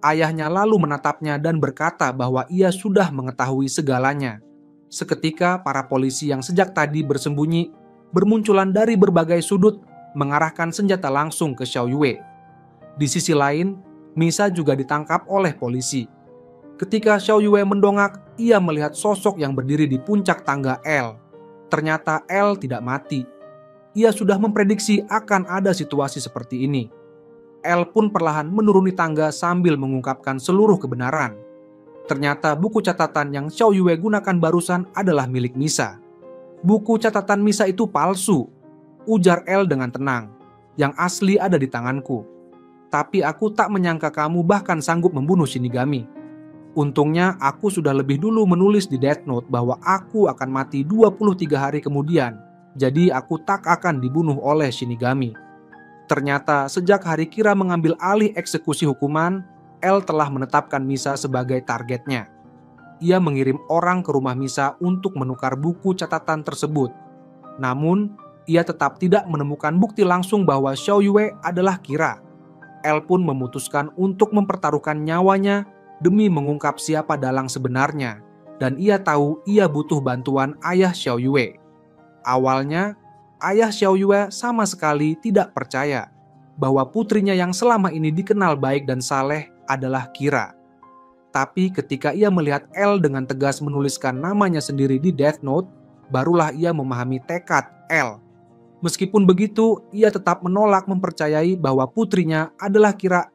C: Ayahnya lalu menatapnya dan berkata bahwa ia sudah mengetahui segalanya. Seketika para polisi yang sejak tadi bersembunyi bermunculan dari berbagai sudut mengarahkan senjata langsung ke Xiao Yue. Di sisi lain, Misa juga ditangkap oleh polisi. Ketika Xiao Yue mendongak, ia melihat sosok yang berdiri di puncak tangga L. Ternyata L tidak mati. Ia sudah memprediksi akan ada situasi seperti ini. L pun perlahan menuruni tangga sambil mengungkapkan seluruh kebenaran. Ternyata buku catatan yang Xiao Yue gunakan barusan adalah milik Misa. Buku catatan Misa itu palsu, ujar L dengan tenang. Yang asli ada di tanganku. Tapi aku tak menyangka kamu bahkan sanggup membunuh Shinigami. Untungnya aku sudah lebih dulu menulis di Death Note bahwa aku akan mati 23 hari kemudian. Jadi aku tak akan dibunuh oleh Shinigami. Ternyata sejak hari Kira mengambil alih eksekusi hukuman, L telah menetapkan Misa sebagai targetnya. Ia mengirim orang ke rumah Misa untuk menukar buku catatan tersebut. Namun, ia tetap tidak menemukan bukti langsung bahwa Xiao Yue adalah Kira. L pun memutuskan untuk mempertaruhkan nyawanya demi mengungkap siapa dalang sebenarnya. dan ia tahu ia butuh bantuan ayah Xiao Yue. Awalnya, ayah Xiao Yue sama sekali tidak percaya bahwa putrinya yang selama ini dikenal baik dan saleh adalah Kira. Tapi ketika ia melihat L dengan tegas menuliskan namanya sendiri di Death Note, barulah ia memahami tekad L. Meskipun begitu, ia tetap menolak mempercayai bahwa putrinya adalah Kira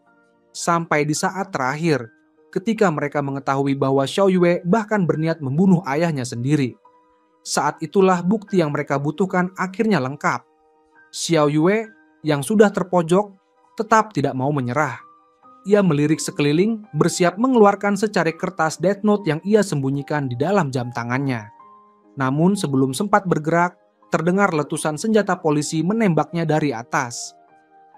C: sampai di saat terakhir, ketika mereka mengetahui bahwa Xiao Yue bahkan berniat membunuh ayahnya sendiri. Saat itulah bukti yang mereka butuhkan akhirnya lengkap. Xiao Yue yang sudah terpojok tetap tidak mau menyerah. Ia melirik sekeliling, bersiap mengeluarkan secari kertas Death Note yang ia sembunyikan di dalam jam tangannya. Namun sebelum sempat bergerak, terdengar letusan senjata polisi menembaknya dari atas.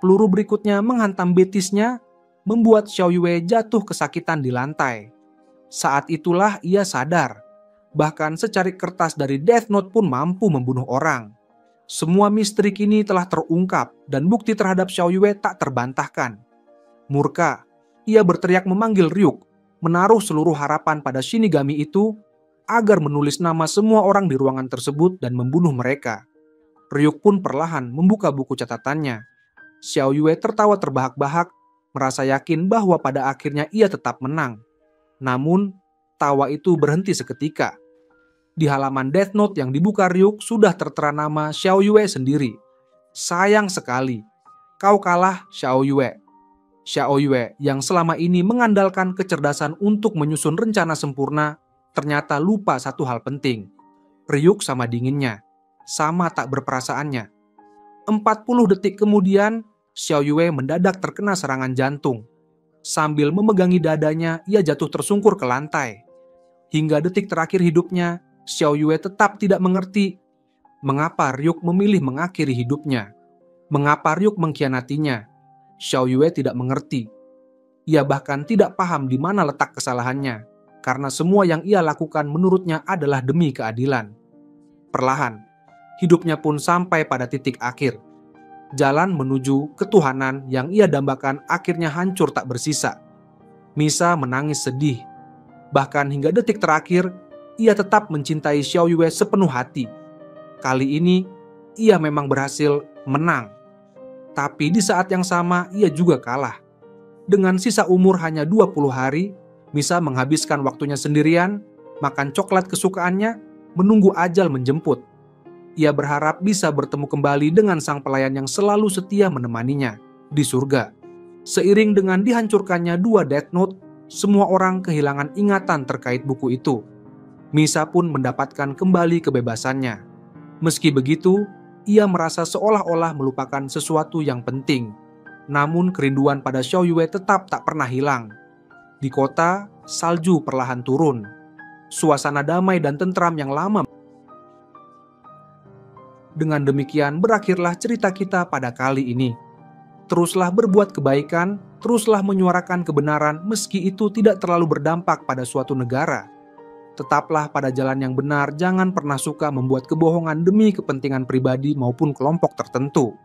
C: Peluru berikutnya menghantam betisnya, membuat Xiao Yue jatuh kesakitan di lantai. Saat itulah ia sadar, bahkan secari kertas dari Death Note pun mampu membunuh orang. Semua misteri kini telah terungkap dan bukti terhadap Xiao Yue tak terbantahkan. Murka, ia berteriak memanggil Ryuk, menaruh seluruh harapan pada Shinigami itu agar menulis nama semua orang di ruangan tersebut dan membunuh mereka. Ryuk pun perlahan membuka buku catatannya. Xiao Yue tertawa terbahak-bahak, merasa yakin bahwa pada akhirnya ia tetap menang. Namun, tawa itu berhenti seketika. Di halaman Death Note yang dibuka Ryuk sudah tertera nama Xiao Yue sendiri. Sayang sekali, kau kalah Xiao Yue. Xiao Yue yang selama ini mengandalkan kecerdasan untuk menyusun rencana sempurna, ternyata lupa satu hal penting. Ryuk sama dinginnya, sama tak berperasaannya. 40 detik kemudian, Xiao Yue mendadak terkena serangan jantung. Sambil memegangi dadanya, ia jatuh tersungkur ke lantai. Hingga detik terakhir hidupnya, Xiao Yue tetap tidak mengerti mengapa Ryuk memilih mengakhiri hidupnya. Mengapa Ryuk mengkhianatinya. Xiao Yue tidak mengerti. Ia bahkan tidak paham di mana letak kesalahannya, karena semua yang ia lakukan menurutnya adalah demi keadilan. Perlahan, hidupnya pun sampai pada titik akhir. Jalan menuju ketuhanan yang ia dambakan akhirnya hancur tak bersisa. Misa menangis sedih. Bahkan hingga detik terakhir, ia tetap mencintai Xiao Yue sepenuh hati. Kali ini, ia memang berhasil menang. Tapi di saat yang sama, ia juga kalah. Dengan sisa umur hanya 20 hari, Misa menghabiskan waktunya sendirian, makan coklat kesukaannya, menunggu ajal menjemput. Ia berharap bisa bertemu kembali dengan sang pelayan yang selalu setia menemaninya di surga. Seiring dengan dihancurkannya 2 Death Note, semua orang kehilangan ingatan terkait buku itu. Misa pun mendapatkan kembali kebebasannya. Meski begitu, ia merasa seolah-olah melupakan sesuatu yang penting. Namun kerinduan pada Xiao Yue tetap tak pernah hilang. Di kota, salju perlahan turun. Suasana damai dan tentram yang lama. Dengan demikian berakhirlah cerita kita pada kali ini. Teruslah berbuat kebaikan, teruslah menyuarakan kebenaran meski itu tidak terlalu berdampak pada suatu negara. Tetaplah pada jalan yang benar, jangan pernah suka membuat kebohongan demi kepentingan pribadi maupun kelompok tertentu.